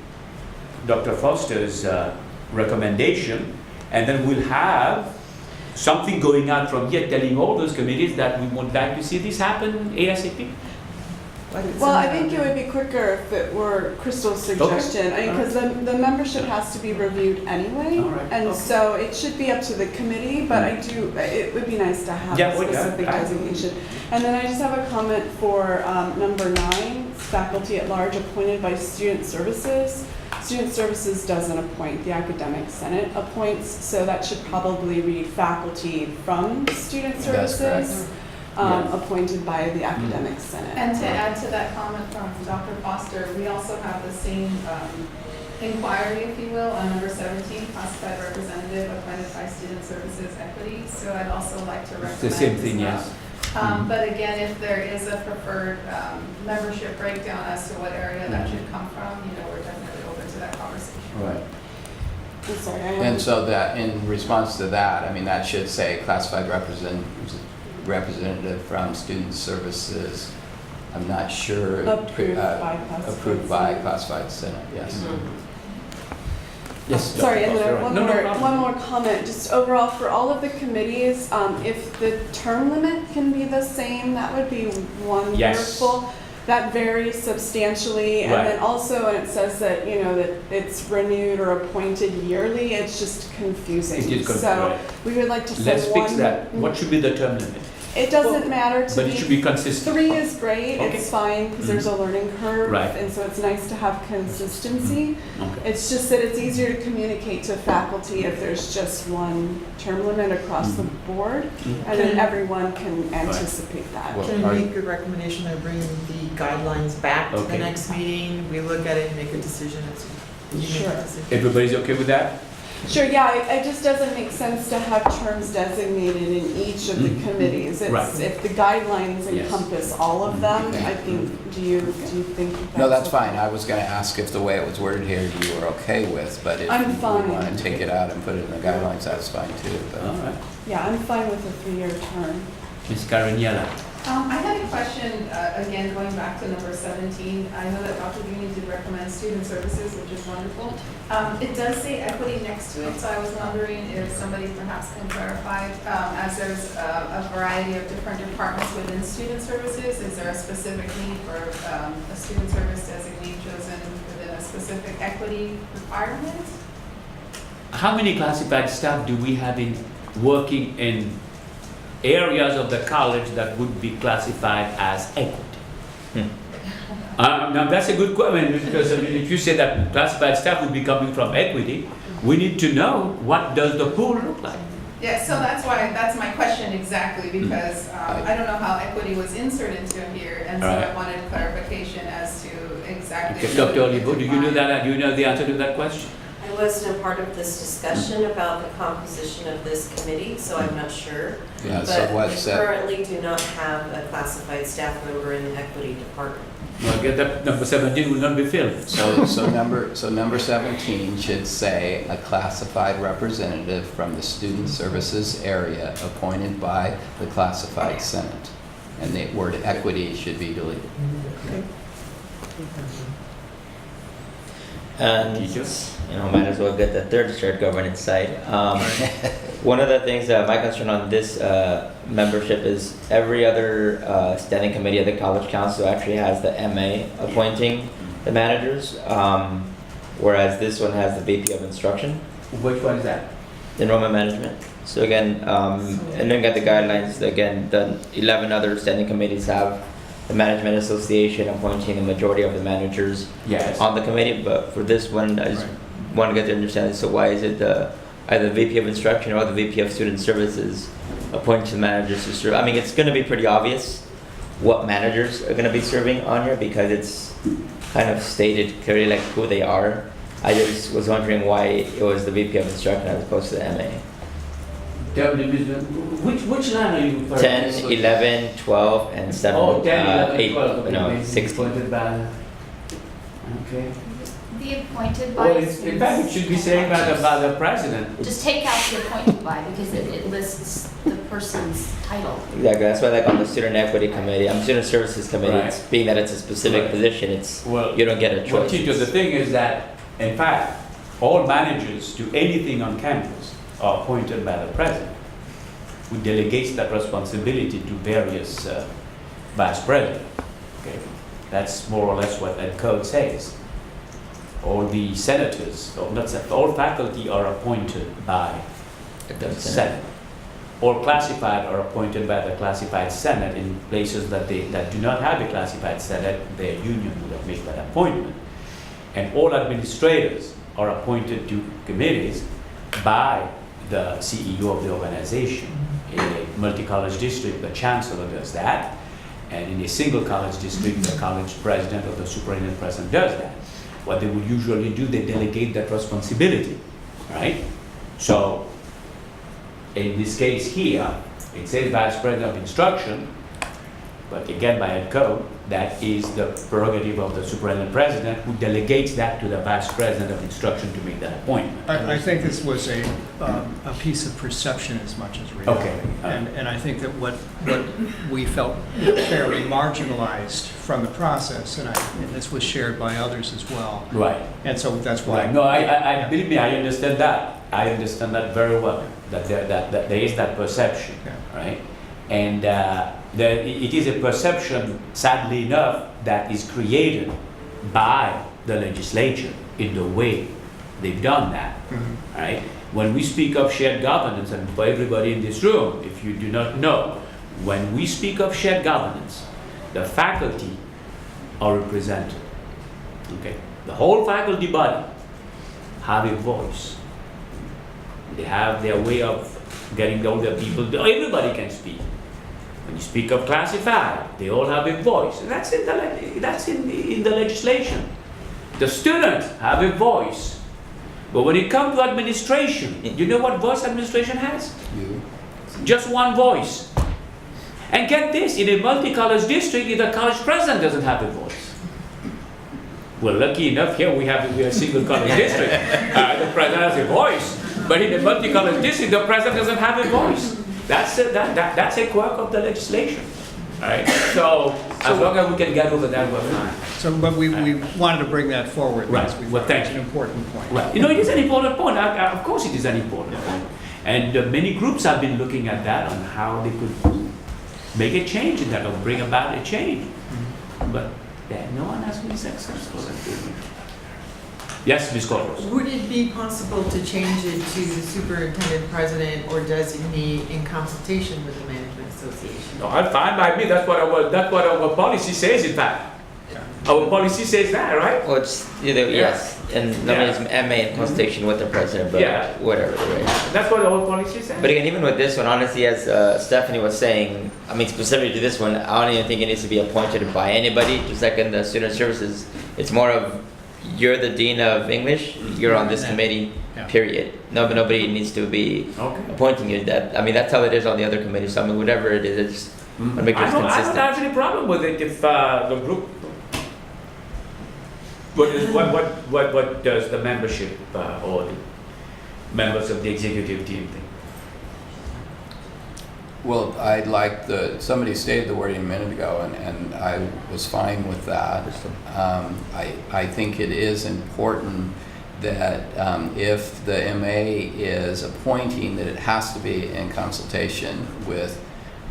Dr. Foster's recommendation, and then we'll have something going out from here telling all those committees that we would like to see this happen ASAP. But it's Well, I in think the- it would be quicker if it were Crystal's suggestion. I mean, because the membership has to be reviewed anyway. All right, And okay. so it should be up to the committee, but it would be nice to have Yeah, a well, yeah, specific I- designation. And then I just have a comment for number 9, faculty at large appointed by student services. Student services doesn't appoint, the academic senate appoints, so that should probably read faculty from student That's correct. services. Yes. Appointed by the academic senate. And to add to that comment from Dr. Foster, we also have the same inquiry, if you will, on number 17, classified representative appointed by Student Services Equity. So I'd also like to recommend the same thing, yes. But again, if there is a preferred membership breakdown as to what area that should come from, we're definitely open to that conversation. Right. I'm sorry, And so that, in response to that, I mean, that should say classified representative from student services. I'm not sure. Approved by classified Approved by senate. classified senate, yes. Yes. Sorry, and then No, no problem. one more comment, just overall for all of the committees, if the term limit can be the same, that would be wonderful. That varies substantially, and Right. then also, and it says that, that it's renewed or appointed yearly, it's just confusing. It is confusing, So right. we would like to say Let's one. fix that. What should be the term limit? It doesn't matter to But me. it should be consistent. 3 is great, Okay. it's fine, because there's a learning curve. Right. And so it's nice to have consistency. Okay. It's just that it's easier to communicate to faculty if there's just one term limit across the board, and then everyone can anticipate that. Well, Can are we you- make a recommendation to bring the guidelines back to the Okay. next meeting? We look at it and make a decision. You make Sure. a decision. Everybody's okay with that? Sure, yeah, it just doesn't make sense to have terms designated in each of the committees. Right. If the guidelines Yes. encompass all of them, I think, do you think that's? No, that's okay? fine. I was going to ask if the way it was worded here you were okay with, but if I'm you fine. want to take it out and put it in the guidelines, that's fine too. But All right. Yeah, I'm fine with a 3-year term. Ms. Cariniela. I had a question, again, going back to number 17. I know that Dr. Buni did recommend student services, which is wonderful. It does say equity next to it, so I was wondering if somebody perhaps can clarify, as there's a variety of different departments within student services, is there a specific need for a student service designee chosen within a specific equity requirement? How many classified staff do we have in working in areas of the college that would be classified as equity? Now that's a good question, because if you say that classified staff would be coming from equity, we need to know what does the pool look like. Yeah, so that's my question exactly, because I don't know how equity was inserted into here, and so I Right. wanted clarification as to exactly. Okay, Dr. Olivo, do you know that? Do you know the answer to that question? I wasn't a part of this discussion about the composition of this committee, so I'm not sure. yeah, so But what's we that? currently do not have a classified staff member in the equity department. Well, get that number 17 will not be filled. So number 17 should say a classified representative from the student services area appointed by the classified senate. And the word equity should be deleted. And, might as well get the third shared governance side. One of the things that my concern on this membership is every other standing committee of the college council actually has the MA appointing the managers, whereas this one has the VP of instruction. Which one is that? Enrollment management. So again, and then got the guidelines, again, the 11 other standing committees have the management association appointing the majority of the managers Yes. on the committee, but for this one, I just want to get to understand, so why is it either the VP of instruction or the VP of student services appointing the managers to serve? I mean, it's going to be pretty obvious what managers are going to be serving on here because it's kind of stated clearly like who they are. I just was wondering why it was the VP of instruction as opposed to the MA. Which line are you referring 10, to? 11, 12, and 7, Oh, 10, 11, 8, 12. no, 16. Appointed by- Okay. The appointed by. Well, in fact, it should be saying by the president. Just take out the appointed by because it lists the person's title. Exactly, that's why like on the student equity committee, student services committee, Right. it's being that it's a specific Right. position, you don't get a Well, choice. Tito, the thing is that, in fact, all managers do anything on campus are appointed by the president, who delegates that responsibility to various vice presidents. Okay, that's more or less what that code says. All the senators, or not senators, all faculty are appointed by the Senate. All classified are appointed by the classified Senate. In places that do not have a classified Senate, their union would have made that appointment. And all administrators are appointed to committees by the CEO of the organization. In a multi-college district, the chancellor does that. And in a single college district, the college president or the superintendent president does that. What they would usually do, they delegate that responsibility, right? So in this case here, it says Vice President of Instruction, but again, by a code, that is the prerogative of the Superintendent President, who delegates that to the Vice President of Instruction to make that appointment. I think this was a piece of perception as much as reality. Okay. And I think that what we felt fairly marginalized from the process, and this was shared by others as well. Right. And so that's why. Right. No, I believe me, I understand that. I understand that very well, that there is that perception, right? And it is a perception, sadly enough, that is created by the legislature in the way they've done that, right? When we speak of shared governance, and for everybody in this room, if you do not know, when we speak of shared governance, the faculty are represented, okay? The whole faculty body have a voice. They have their way of getting all their people, everybody can speak. When you speak of classified, they all have a voice. And that's in the legislation. The students have a voice. But when it comes to administration, you know what voice administration has? You. Just one voice. And get this, in a multi-college district, the college president doesn't have a voice. Well, lucky enough, here we are a single college district. The president has a voice. But in a multi-college district, the president doesn't have a voice. That's a quirk of the legislation, right? So as long as we can get over that, we're fine. So, but we wanted to bring that forward. Right. Because we Well, thought thank it's an you. important point. Right. You know, it is an important point. Of course, it is an important point. And many groups have been looking at that on how they could make a change in that or bring about a change. But no one has been successful at doing it. Yes, Ms. Corpus. Would it be possible to change it to the superintendent president or designee in consultation with the management association? No, I'm fine by me. That's what our policy says, in fact. Our policy says that, right? Well, it's either, yes, and normally it's MA in consultation with the president, but whatever, right? That's what our policy says. But again, even with this one, honestly, as Stephanie was saying, I mean, specifically to this one, I don't even think it needs to be appointed by anybody, just like in the student services. It's more of, you're the dean of English, you're on this committee, period. Nobody needs to be appointing you. I mean, that's how it is on the other committees. So I mean, whatever it is, it's to make it I don't consistent. have any problem with it if the group. What does the membership or the members of the executive team think? Well, I'd like somebody stated the wording a minute ago, and I was fine with that. I think it is important that if the MA is appointing, that it has to be in consultation with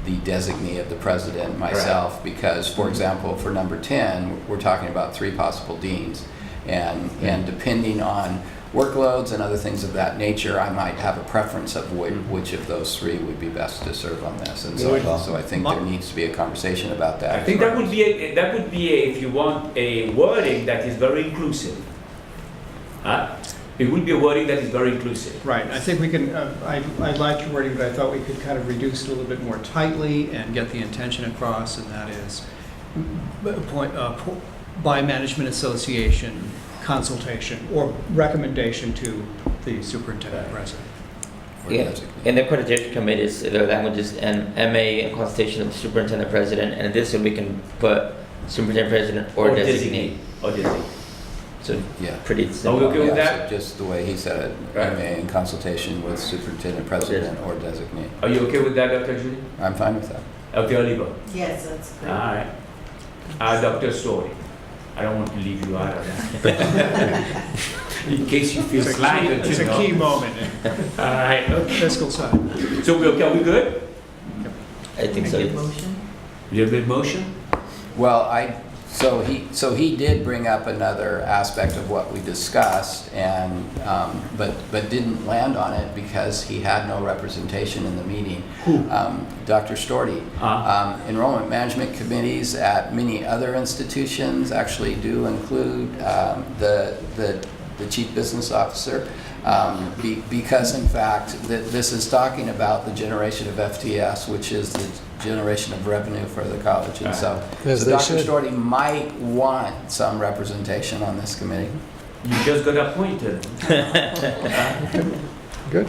the designee of the president, myself, because, for example, for number 10, we're talking about 3 possible deans, and depending on workloads and other things of that nature, I might have a preference of which of those 3 would be best to serve on this, and so I think there needs to be a conversation about that. I think that would be if you want a wording that is very inclusive. It would be a wording that is very inclusive. Right. I think we can. I liked your wording, but I thought we could kind of reduce it a little bit more tightly and get the intention across, and that is by management association, consultation, or recommendation to the superintendent president. Yeah, in the accreditation committees, the languages and MA in consultation of the superintendent president, and in this one we can put superintendent president or designee. Or designee. So yeah, pretty simple. Are we okay with that? So just the way he said it, MA in consultation with superintendent president or designee. Are you okay with that, Dr. Julie? I'm fine with that. Okay, Oliver. Yes, that's good. All right. Dr. Story. I don't want to leave you out of that. In case you feel slandered, It's a key moment All right. in fiscal side. So are we good? I think so. Make a Yes. motion? You have a motion? Well, so he did bring up another aspect of what we discussed, and but didn't land on it because he had no representation in the meeting. Who? Dr. Storti. Enrollment management committees at many other institutions actually do include the chief business officer, because in fact this is talking about the generation of FTS, which is the generation of revenue for the college, and so Dr. Storti might want some representation on this committee. You just got appointed. Good.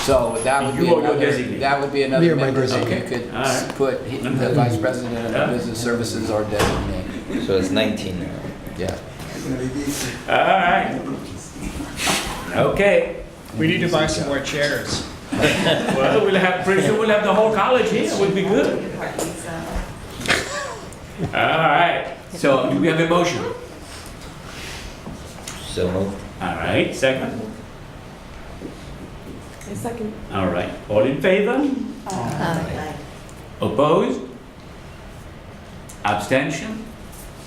So that would be You or your another, designee? that would be another Me or my member that you designee. could All right. put the vice president of business services or designate. So it's 19 now. Yeah. All right. Okay. We need to buy some more chairs. Well, pretty soon we'll have the whole college here, would be good. All right, so do we have a motion? So moved. All right, second. A second. All right, all in favor? Opposed? Abstention?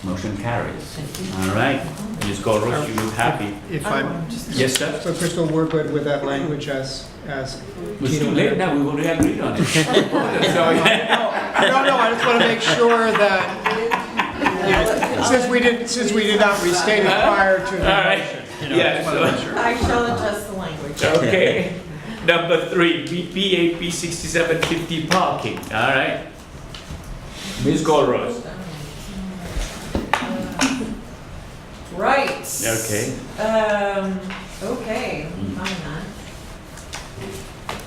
Motion carries. All right, Ms. Goros, you look happy. If I'm, Yes, sir? so Crystal, we're good with that language as It's too late now, we've already agreed on it. So, No, I just want to make sure that, since we did not restate it prior to the All right. motion. you know, Yeah, just wanna make so- sure. I shall adjust the language. Okay. Number 3, BP 6750 parking, all right? Ms. Goros. Right. Okay. Okay, fine then.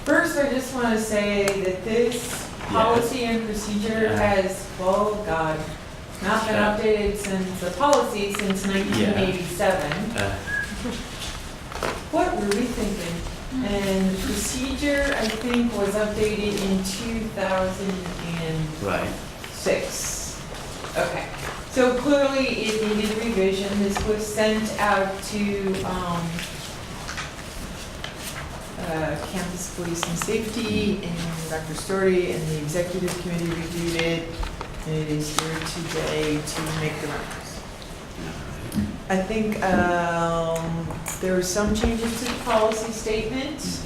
First, I just want to say that this policy and procedure has, oh God, not been updated since, the policy since 1987. What were we thinking? And the procedure, I think, was updated in 2006. Right. Okay, so clearly it needed revision. This was sent out to Campus Police and Safety, and Dr. Story and the executive committee reviewed it, and it is here today to make the reference. I think there were some changes to the policy statement,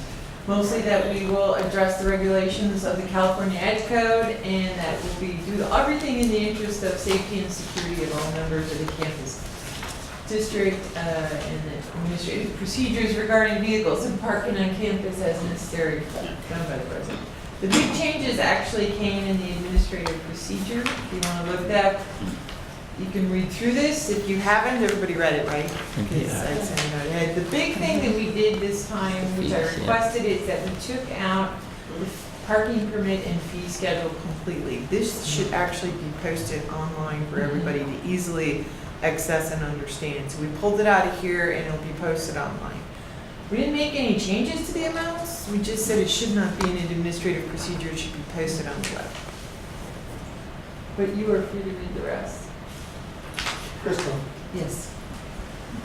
mostly that we will address the regulations of the California Ed Code, and that will be do everything in the interest of safety and security of all members of the campus district, and the administrative procedures regarding vehicles and parking on campus as necessary, done by the president. The big changes actually came in the administrative procedure. If you want to look that up, you can read through this. If you haven't, everybody read it, right? Because I sent it out ahead. The big thing that we did this time, which I requested, is that we took out the parking permit and fee schedule completely. This should actually be posted online for everybody to easily access and understand. So we pulled it out of here and it'll be posted online. We didn't make any changes to the amounts. We just said it should not be an administrative procedure. It should be posted on the web. But you are free to read the rest. Crystal, Yes.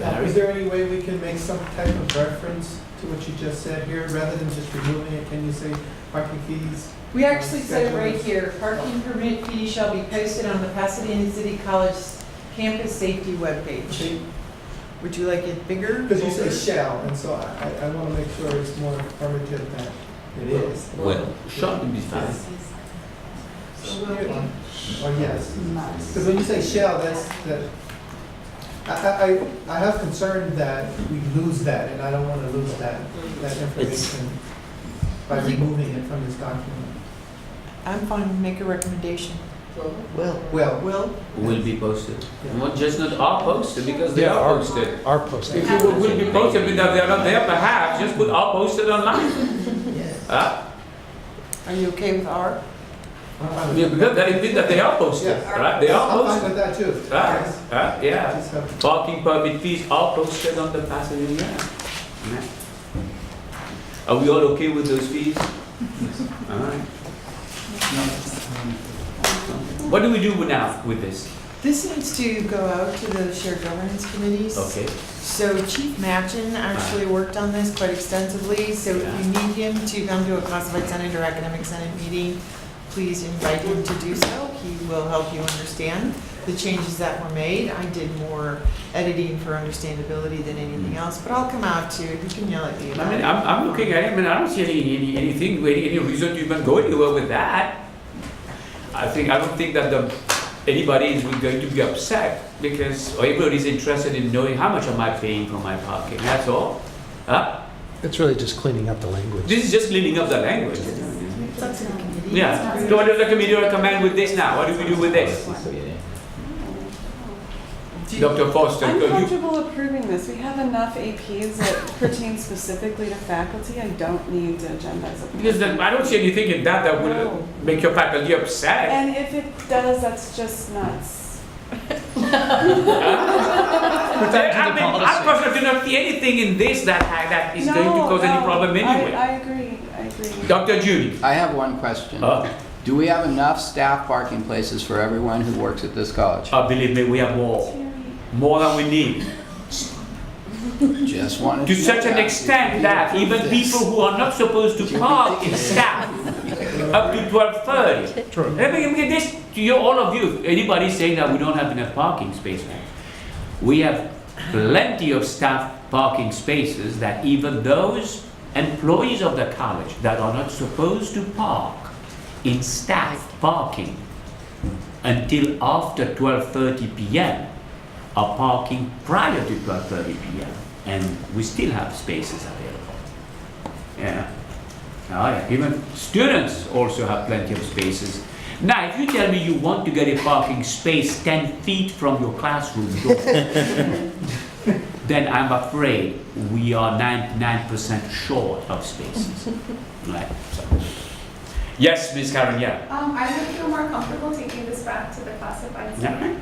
is there any way we can make some type of reference to what you just said here, rather than just removing it? Can you say parking fees? We actually said it right here. Parking permit fee shall be posted on the Pasadena City College campus safety webpage. Would you like it bigger? Because you say shall, and so I want to make sure it's more affirmative than it is. Will. Short and be fast. Or yes. Because when you say shall, that, I have concern that we lose that, and I don't want to lose that information by removing it from this document. I'm fine to make a recommendation. Well, Will? Will be posted. Well, just not are posted, because they are posted. Are posted. If you will be posted, but they are not there, perhaps, just put are posted online. Huh? Are you okay with R? Yeah, because that means that they are posted, Yes. right? They are I'm fine posted. with that too. Right, yeah. Just have- Parking permit fees are posted on the Pasadena. Yeah. Are we all okay with those fees? All right. What do we do now with this? This needs to go out to the shared governance committees. Okay. So Chief Matchin actually worked on this quite extensively, so if you need him to come to a classified senate or academic senate meeting, please invite him to do so. He will help you understand the changes that were made. I did more editing for understandability than anything else, but I'll come out too. You can yell at me I about mean, it. I'm looking at it, I mean, I don't see any reason to even go anywhere with that. I don't think that anybody is going to be upset, because everybody's interested in knowing how much am I paying for my parking, that's all. Huh? It's really just cleaning up the language. This is just cleaning up the language. It's up to the committee. Yeah, so what does the committee recommend with this now? What do we do with this? Dr. Foster, I'm could you? comfortable approving this. We have enough APs that pertain specifically to faculty. I don't need to agendize it. Because then I don't see anything in that that will No. make your faculty upset. And if it does, that's just nuts. I personally do not see anything in this that is going to cause any problem anyway. I agree. Dr. Judy? I have one question. Do we have enough staff parking places for everyone who works at this college? Believe me, we have more than we need. Just wanted To to such know an that extent that even people who are not supposed to park in staff up to 12:30. True. Let me get this to you, all of you. Anybody saying that we don't have enough parking spaces? We have plenty of staff parking spaces that even those employees of the college that are not supposed to park in staff parking until after 12:30 p.m. are parking prior to 12:30 p.m. and we still have spaces available. Yeah. Oh, yeah. Even students also have plenty of spaces. Now, if you tell me you want to get a parking space 10 feet from your classroom door, then I'm afraid we are 99% short of spaces. Right. So. Yes, Ms. Karen, yeah. I would feel more comfortable taking this back to the classified Yeah. center.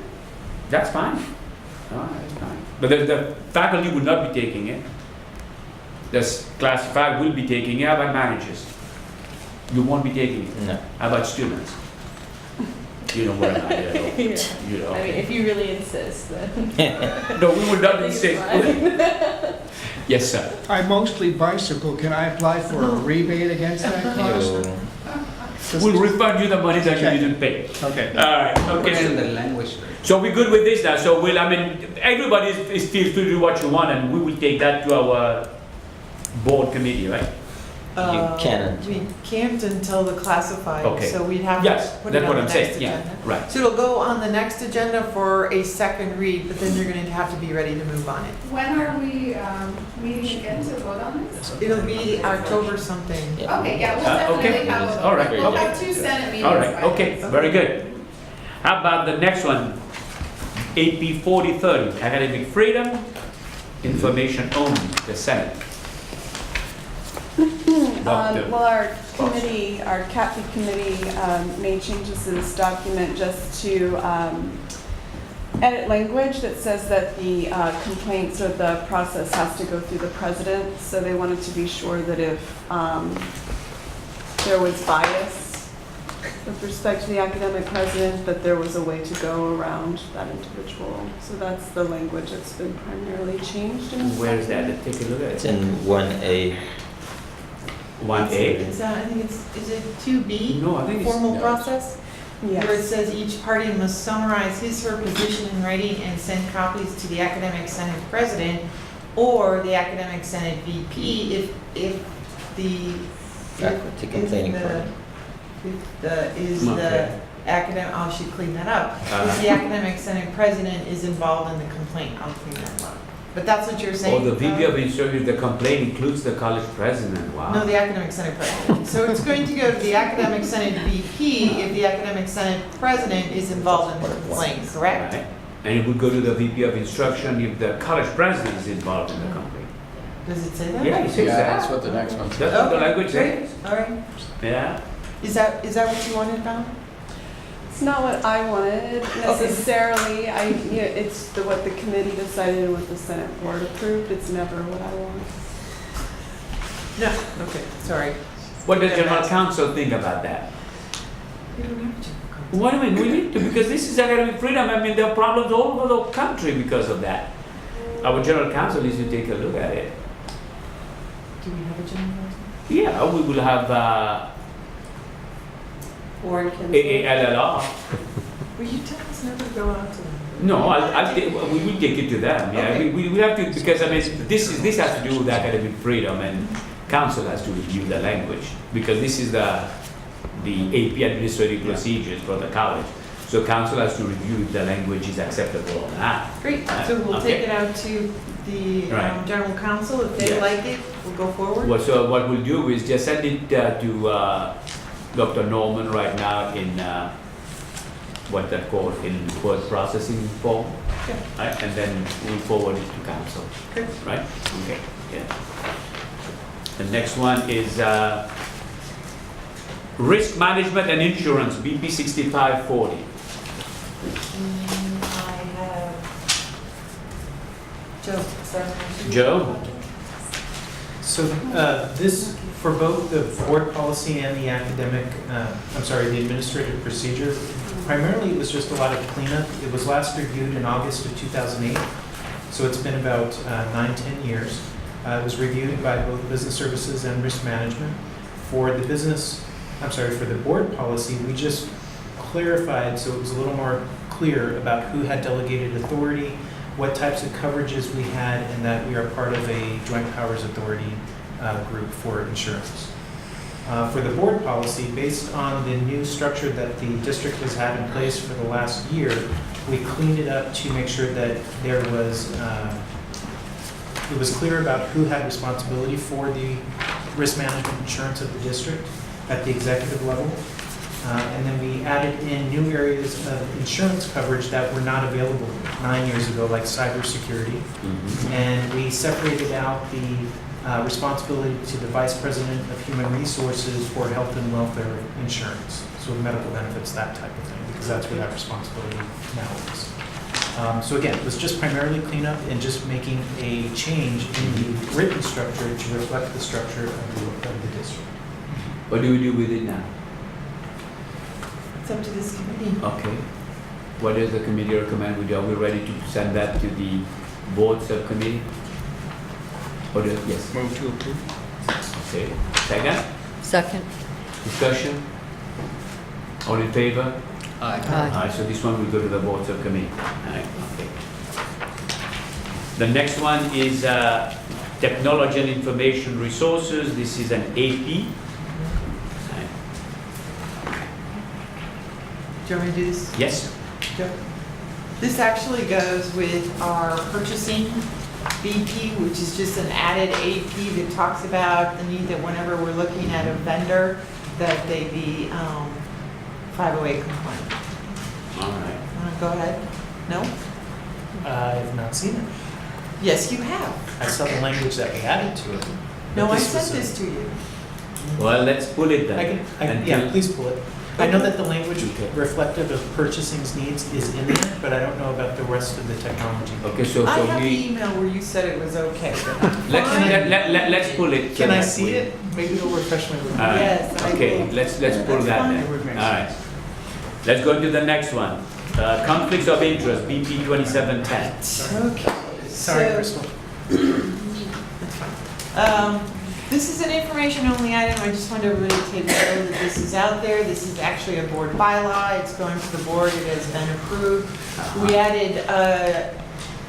That's fine. Oh, that's fine. But the faculty will not be taking it. The classified will be taking it. How about managers? You won't be taking it. No. How about students? You know what I'm at, you know. I mean, if you really insist, then. No, we will not I think it's insist. fine. Yes, sir. I mostly bicycle. Can I apply for a rebate against that cost? We'll refund you the money that you Okay. didn't pay. Okay. All right, okay. And the language. So we're good with this now. So everybody is feel free to do what you want, and we will take that to our board committee, right? You can't. We can't until the classified, Okay. so we'd have Yes, to put that's it what on I'm the saying, next yeah, agenda. right. So it'll go on the next agenda for a second read, but then you're gonna have to be ready to move on it. When are we meeting again to vote on this? It'll be October something. Yeah. Okay, yeah, we'll Okay. definitely have a vote. All right, We'll okay. have 2 Senate meetings. All right, by okay, then. very good. How about the next one? AP 4030, academic freedom, information only, the Senate. Dr. Well, our committee, our CAPI committee made changes to this document just to edit language that says that the complaints or the process has to go through the president. So they wanted to be sure that if there was bias with respect to the academic president, that there was a way to go around that individual. So that's the language that's been primarily changed in this Where is that? document. Take a look at It's it. in 1A. 1A? Is that, I think is it 2B? No, I think it's. Formal no. process? Where it Yes. says each party must summarize his or her position in writing and send copies to the academic senate president or the academic senate VP if the. Faculty complaining party. Is Okay. the academic, I should clean that up. Uh-huh. If the academic senate president is involved in the complaint, I'll clean that up. But that's what you're saying? Or the VP of instruction, the complaint includes the college president, wow. No, the academic senate president. So it's going to go to the academic senate VP if the academic senate president is involved in the complaint, correct? Right. And it would go to the VP of instruction if the college president is involved in the complaint. Does it say that? Yeah, it says Yeah, that. that's what the next one says. That's what the Okay, language great. says. All right. Yeah. Is that what you wanted, Val? It's not what I wanted necessarily. It's what the committee decided and what the Senate board approved. It's never what I want. No, okay, sorry. What does general counsel think about that? You don't have to. What do you mean? We need to, because this is academic freedom. I mean, there are problems all over the country because of that. Our general counsel needs to take a look at it. Do we have a general counsel? Yeah, we will have Board can. a LLR. Will you tell us never to go out to them? No, we will take it to them. Yeah, Okay. we have to, because I mean, this has to do with academic freedom, and council has to review the language, because this is the AP administrative procedures for the college. So council has to review if the language is acceptable or not. Great, so we'll Okay. take it out to the Right. general counsel. If they Yes. like it, we'll go forward. Well, so what we'll do is just send it to Dr. Norman right now in what that called in word processing form. right? And then we forward it to council, right? Okay, yeah. The next one is risk management and insurance, BP 6540. I have Joe. Sorry. Joe? So this, for both the board policy and the academic, the administrative procedure, primarily it was just a lot of cleanup. It was last reviewed in August of 2008, so it's been about 9-10 years. It was reviewed by both business services and risk management. For the board policy, we just clarified so it was a little more clear about who had delegated authority, what types of coverages we had, and that we are part of a joint powers authority group for insurance. For the board policy, based on the new structure that the district has had in place for the last year, we cleaned it up to make sure that there was, it was clear about who had responsibility for the risk management insurance of the district at the executive level. And then we added in new areas of insurance coverage that were not available 9 years ago, like cybersecurity. And we separated out the responsibility to the Vice President of Human Resources for health and welfare insurance, so medical benefits, that type of thing, because that's where that responsibility now is. So again, it was just primarily cleanup and just making a change in the written structure to reflect the structure of the district. What do we do with it now? It's up to this committee. Okay. What does the committee recommend we do? Are we ready to send that to the board subcommittee? Or yes? Move to approve. Okay. Second? Second. Discussion? All in favor? Aye. Aye. So this one will go to the board subcommittee. Aye. Okay. The next one is technology and information resources. This is an AP. Do you want me to do this? Yes. Joe? This actually goes with our purchasing BP, which is just an added AP that talks about the need that whenever we're looking at a vendor, that they be 508 compliant. All right. Want to go ahead? No? I have not seen it. Yes, you have. I saw the language that we added to it. No, But I this was sent this to you. Well, let's pull it then. Yeah, please pull it. I know that the language Okay. reflective of purchasing's needs is in there, but I don't know about the rest of the technology. Okay, so I have the we email where you said it was okay. but I'm let's fine. let's pull it. Can I see it? Maybe it'll refresh my memory. All right. Yes, I Okay, will. let's pull That's that fine. then. All right. Let's go to the next one. Conflicts of interest, BP 2710. Okay. Sorry, So- Crystal. That's fine. This is an information-only item. I just want everybody to know that this is out there. This is actually a board bylaw. It's going to the board. It has been approved. We added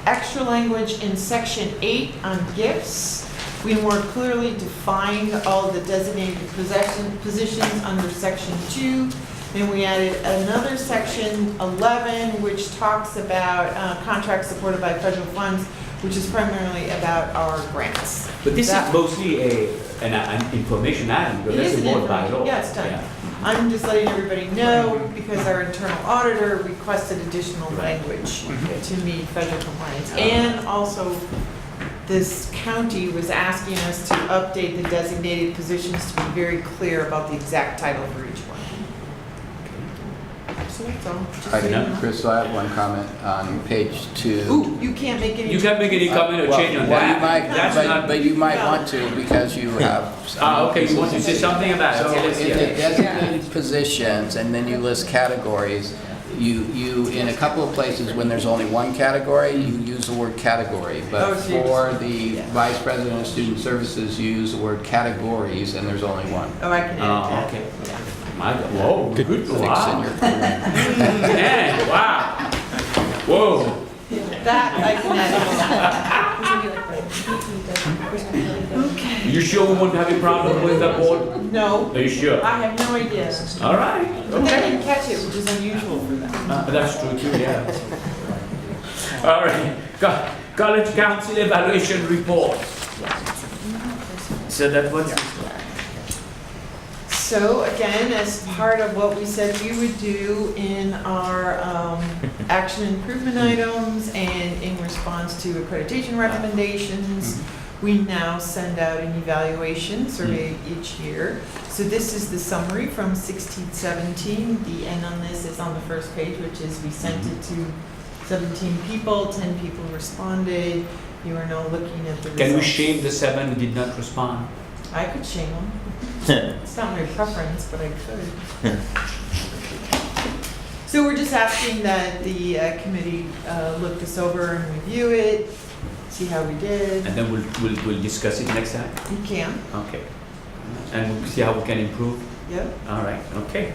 extra language in section 8 on gifts. We more clearly defined all the designated positions under section 2. Then we added another section 11, which talks about contracts supported by federal funds, which is primarily about our grants. But this That- is mostly an information item, because It that's is a an board by information- law. yeah, it's done. I'm just letting everybody know because our internal auditor requested additional language to meet federal compliance. And also, this county was asking us to update the designated positions to be very clear about the exact title for each one. So that's all. Just so you know. Chris, I have one comment on page 2. Ooh, you can't make any. You can't make any comment or Well, change on well, that. you might, That's but, not. but you might want to because you have. Okay, you want to say something about it? So Okay, let's in hear the it. designated positions, and then you list categories, you, in a couple of places, when there's only one category, you use the word category. But Oh, so you for just- the yeah. Vice President of Student Services, you use the word categories, and there's only one. Oh, I can Oh, edit that. okay. My God, whoa, good, Fix in wow. your- Man, wow. Whoa. That I can edit. Okay. You sure we won't have a problem with the board? No, Are you sure? I have no idea. All right, But they okay. didn't catch it, which is unusual for them. That's true too, yeah. All right, College Council Evaluation Report. So that was, So again, as part of what we said we would do in our action improvement items, and in response to accreditation recommendations, we now send out an evaluation survey each year. So this is the summary from 16-17. The end on this is on the first page, which is we sent it to 17 people, 10 people responded. You are now looking at the results. Can we shame the 7 who did not respond? I could shame them. It's not my preference, but I could. So we're just asking that the committee look this over and review it, see how we did. And then we'll discuss it next time? You can. Okay. And we'll see how we can improve? Yep. All right, okay.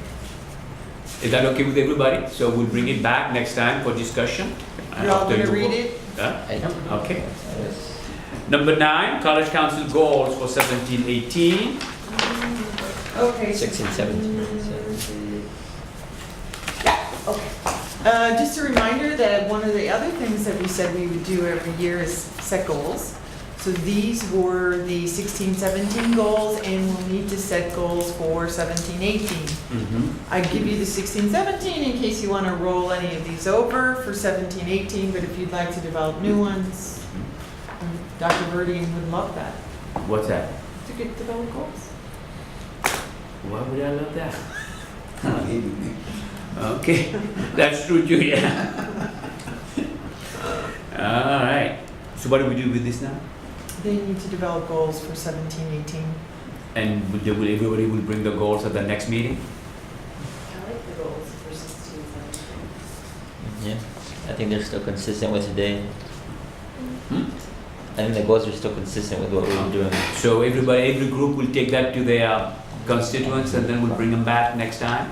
Is that okay with everybody? So we'll bring it back next time for discussion. You're all After gonna you read vote. it? Yeah? Okay. Number 9, College Council goals for 17-18. Okay. 16-17. Just a reminder that one of the other things that we said we would do every year is set goals. So these were the 16-17 goals, and we'll need to set goals for 17-18. I give you the 16-17 in case you want to roll any of these over for 17-18, but if you'd like to develop new ones, Dr. Verdine would love that. What's that? To get develop goals. Why would I love that? Okay, that's true, Julia. All right. So what do we do with this now? They need to develop goals for 17-18. And everybody will bring the goals at the next meeting? I like the goals for 16, 17. Yeah, I think they're still consistent with today. I think the goals are still consistent with what we were doing. So every group will take that to their constituents and then we'll bring them back next time?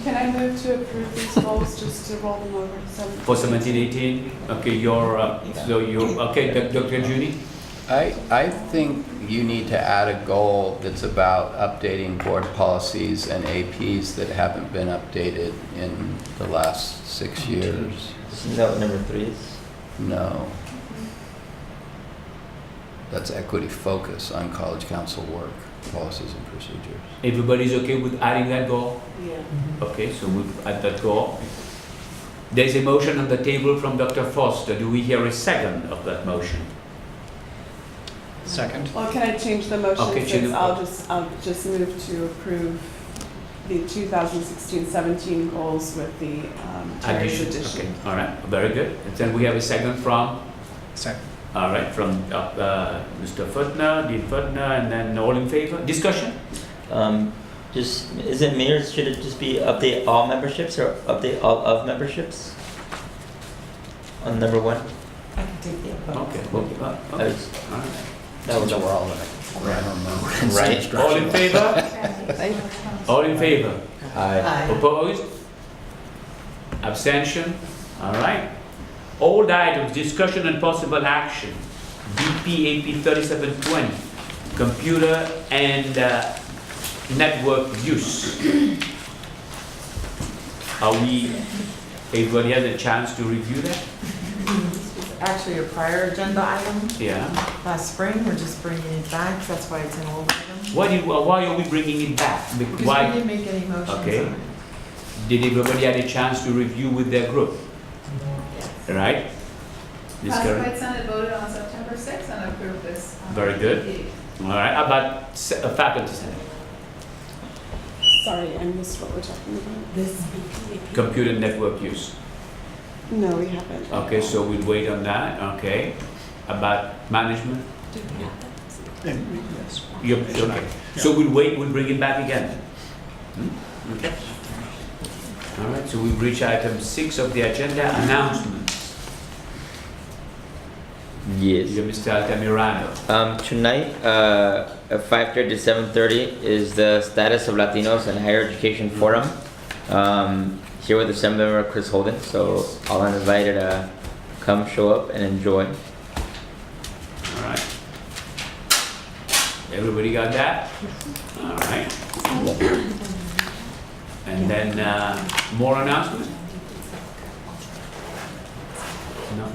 Can I move to approve these goals, just to roll them over to 17? For 17-18? Okay, okay, Dr. Judy? I think you need to add a goal that's about updating board policies and APs that haven't been updated in the last 6 years. Isn't that what number 3 is? No. That's equity focus on college council work, policies and procedures. Everybody's okay with adding that goal? Yeah. Okay, so we'll add that goal. There's a motion on the table from Dr. Foster. Do we hear a second of that motion? Second. Well, can I change the motion? Okay, change Since the- I'll just move to approve the 2016-17 goals with the Terry's Okay, addition. all right, very good. And then we have a second from? Second. All right, from Mr. Footner, Dean Footner, and then all in favor? Discussion? Is it me, or should it just be update all memberships or update all of memberships? On number 1? I can take the input. Okay, well, I okay. was- All right. That was We're all Right. All in favor? All in favor? Aye. Aye. Opposed? Abstention? All right. Old items, discussion and possible action. DPAP 3720, computer and network use. Everybody has a chance to review that? This was actually a prior agenda item Yeah. last spring. We're just bringing it back. That's why it's an old item. Why are we bringing it back? Because we Why? didn't make any motions Okay. on it. Did everybody have a chance to review with their group? Right? Ms. Karen? Classified Senate voted on September 6th and approved this. Very good. meeting. All right, how about faculty senate? Sorry, I missed what we're talking about. This Computer network use. No, we haven't. Okay, so we'll wait on that, okay. About management? Yes. Okay. So we'll wait, we'll bring it back again. Okay. All right, so we've reached item 6 of the agenda, announcements. Yes. You're Mr. Altamirano. Tonight, at 5:30 to 7:30 is the Status of Latinos in Higher Education Forum. Here with Assembly Member Chris Holden, so all are invited to come show up and enjoy. All right. Everybody got that? All right. And then, more announcements? No?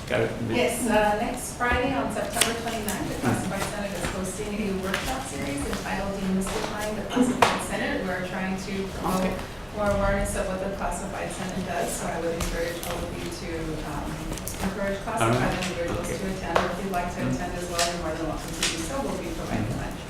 Got it? Yes, next Friday on September 29th, the Classified Senate is hosting a workshop series entitled Demystifying the Classified Senate. We're trying to promote more awareness of what the classified senate does, so I would encourage all of you to encourage classified individuals to attend, or if you'd like to attend as well, you're more than welcome to do so. We'll be providing lunch.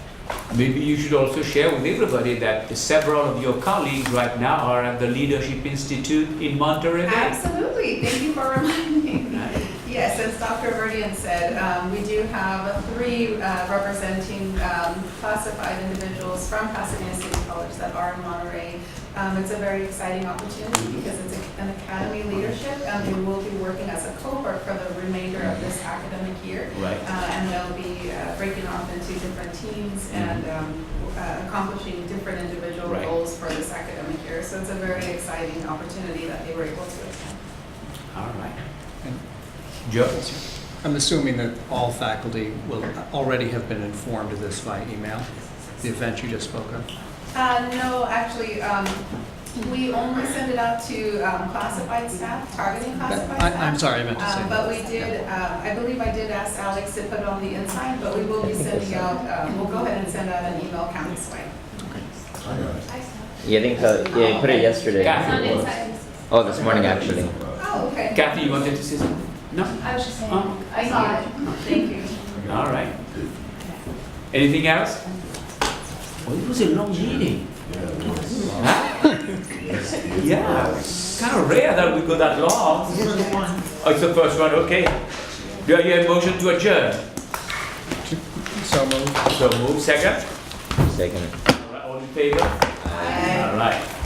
Maybe you should also share with everybody that several of your colleagues right now are at the Leadership Institute in Monterey Bay. Absolutely, thank you for reminding me. Yes, as Dr. Verdian said, we do have 3 representing classified individuals from Pasadena City College that are in Monterey. It's a very exciting opportunity because it's an academy leadership, and we will be working as a cohort for the remainder of this academic year. Right. And they'll be breaking off into different teams and accomplishing different individual Right. goals for this academic year. So it's a very exciting opportunity that they were able to attend. All right. Joe? I'm assuming that all faculty will already have been informed of this via email, the event you just spoke of? No, actually, we only send it out to classified staff, targeting classified staff. I'm sorry, I meant to say that. But we did, I believe I did ask Alex to put it on the inside, but we will be sending out, we'll go ahead and send out an email campus-wide. Yeah, I think yeah, you put it yesterday. Oh, this morning actually. Oh, okay. Kathy, you wanted to say something? No? I was just saying, Oh. I saw it. Thank you. All right. Anything else? Oh, it was a long meeting. Huh? Yeah, it's kind of rare that we go that long. Oh, it's the first one, okay. Do I hear a motion to adjourn? So moved. So move, second? Second. All right, all in favor? All right.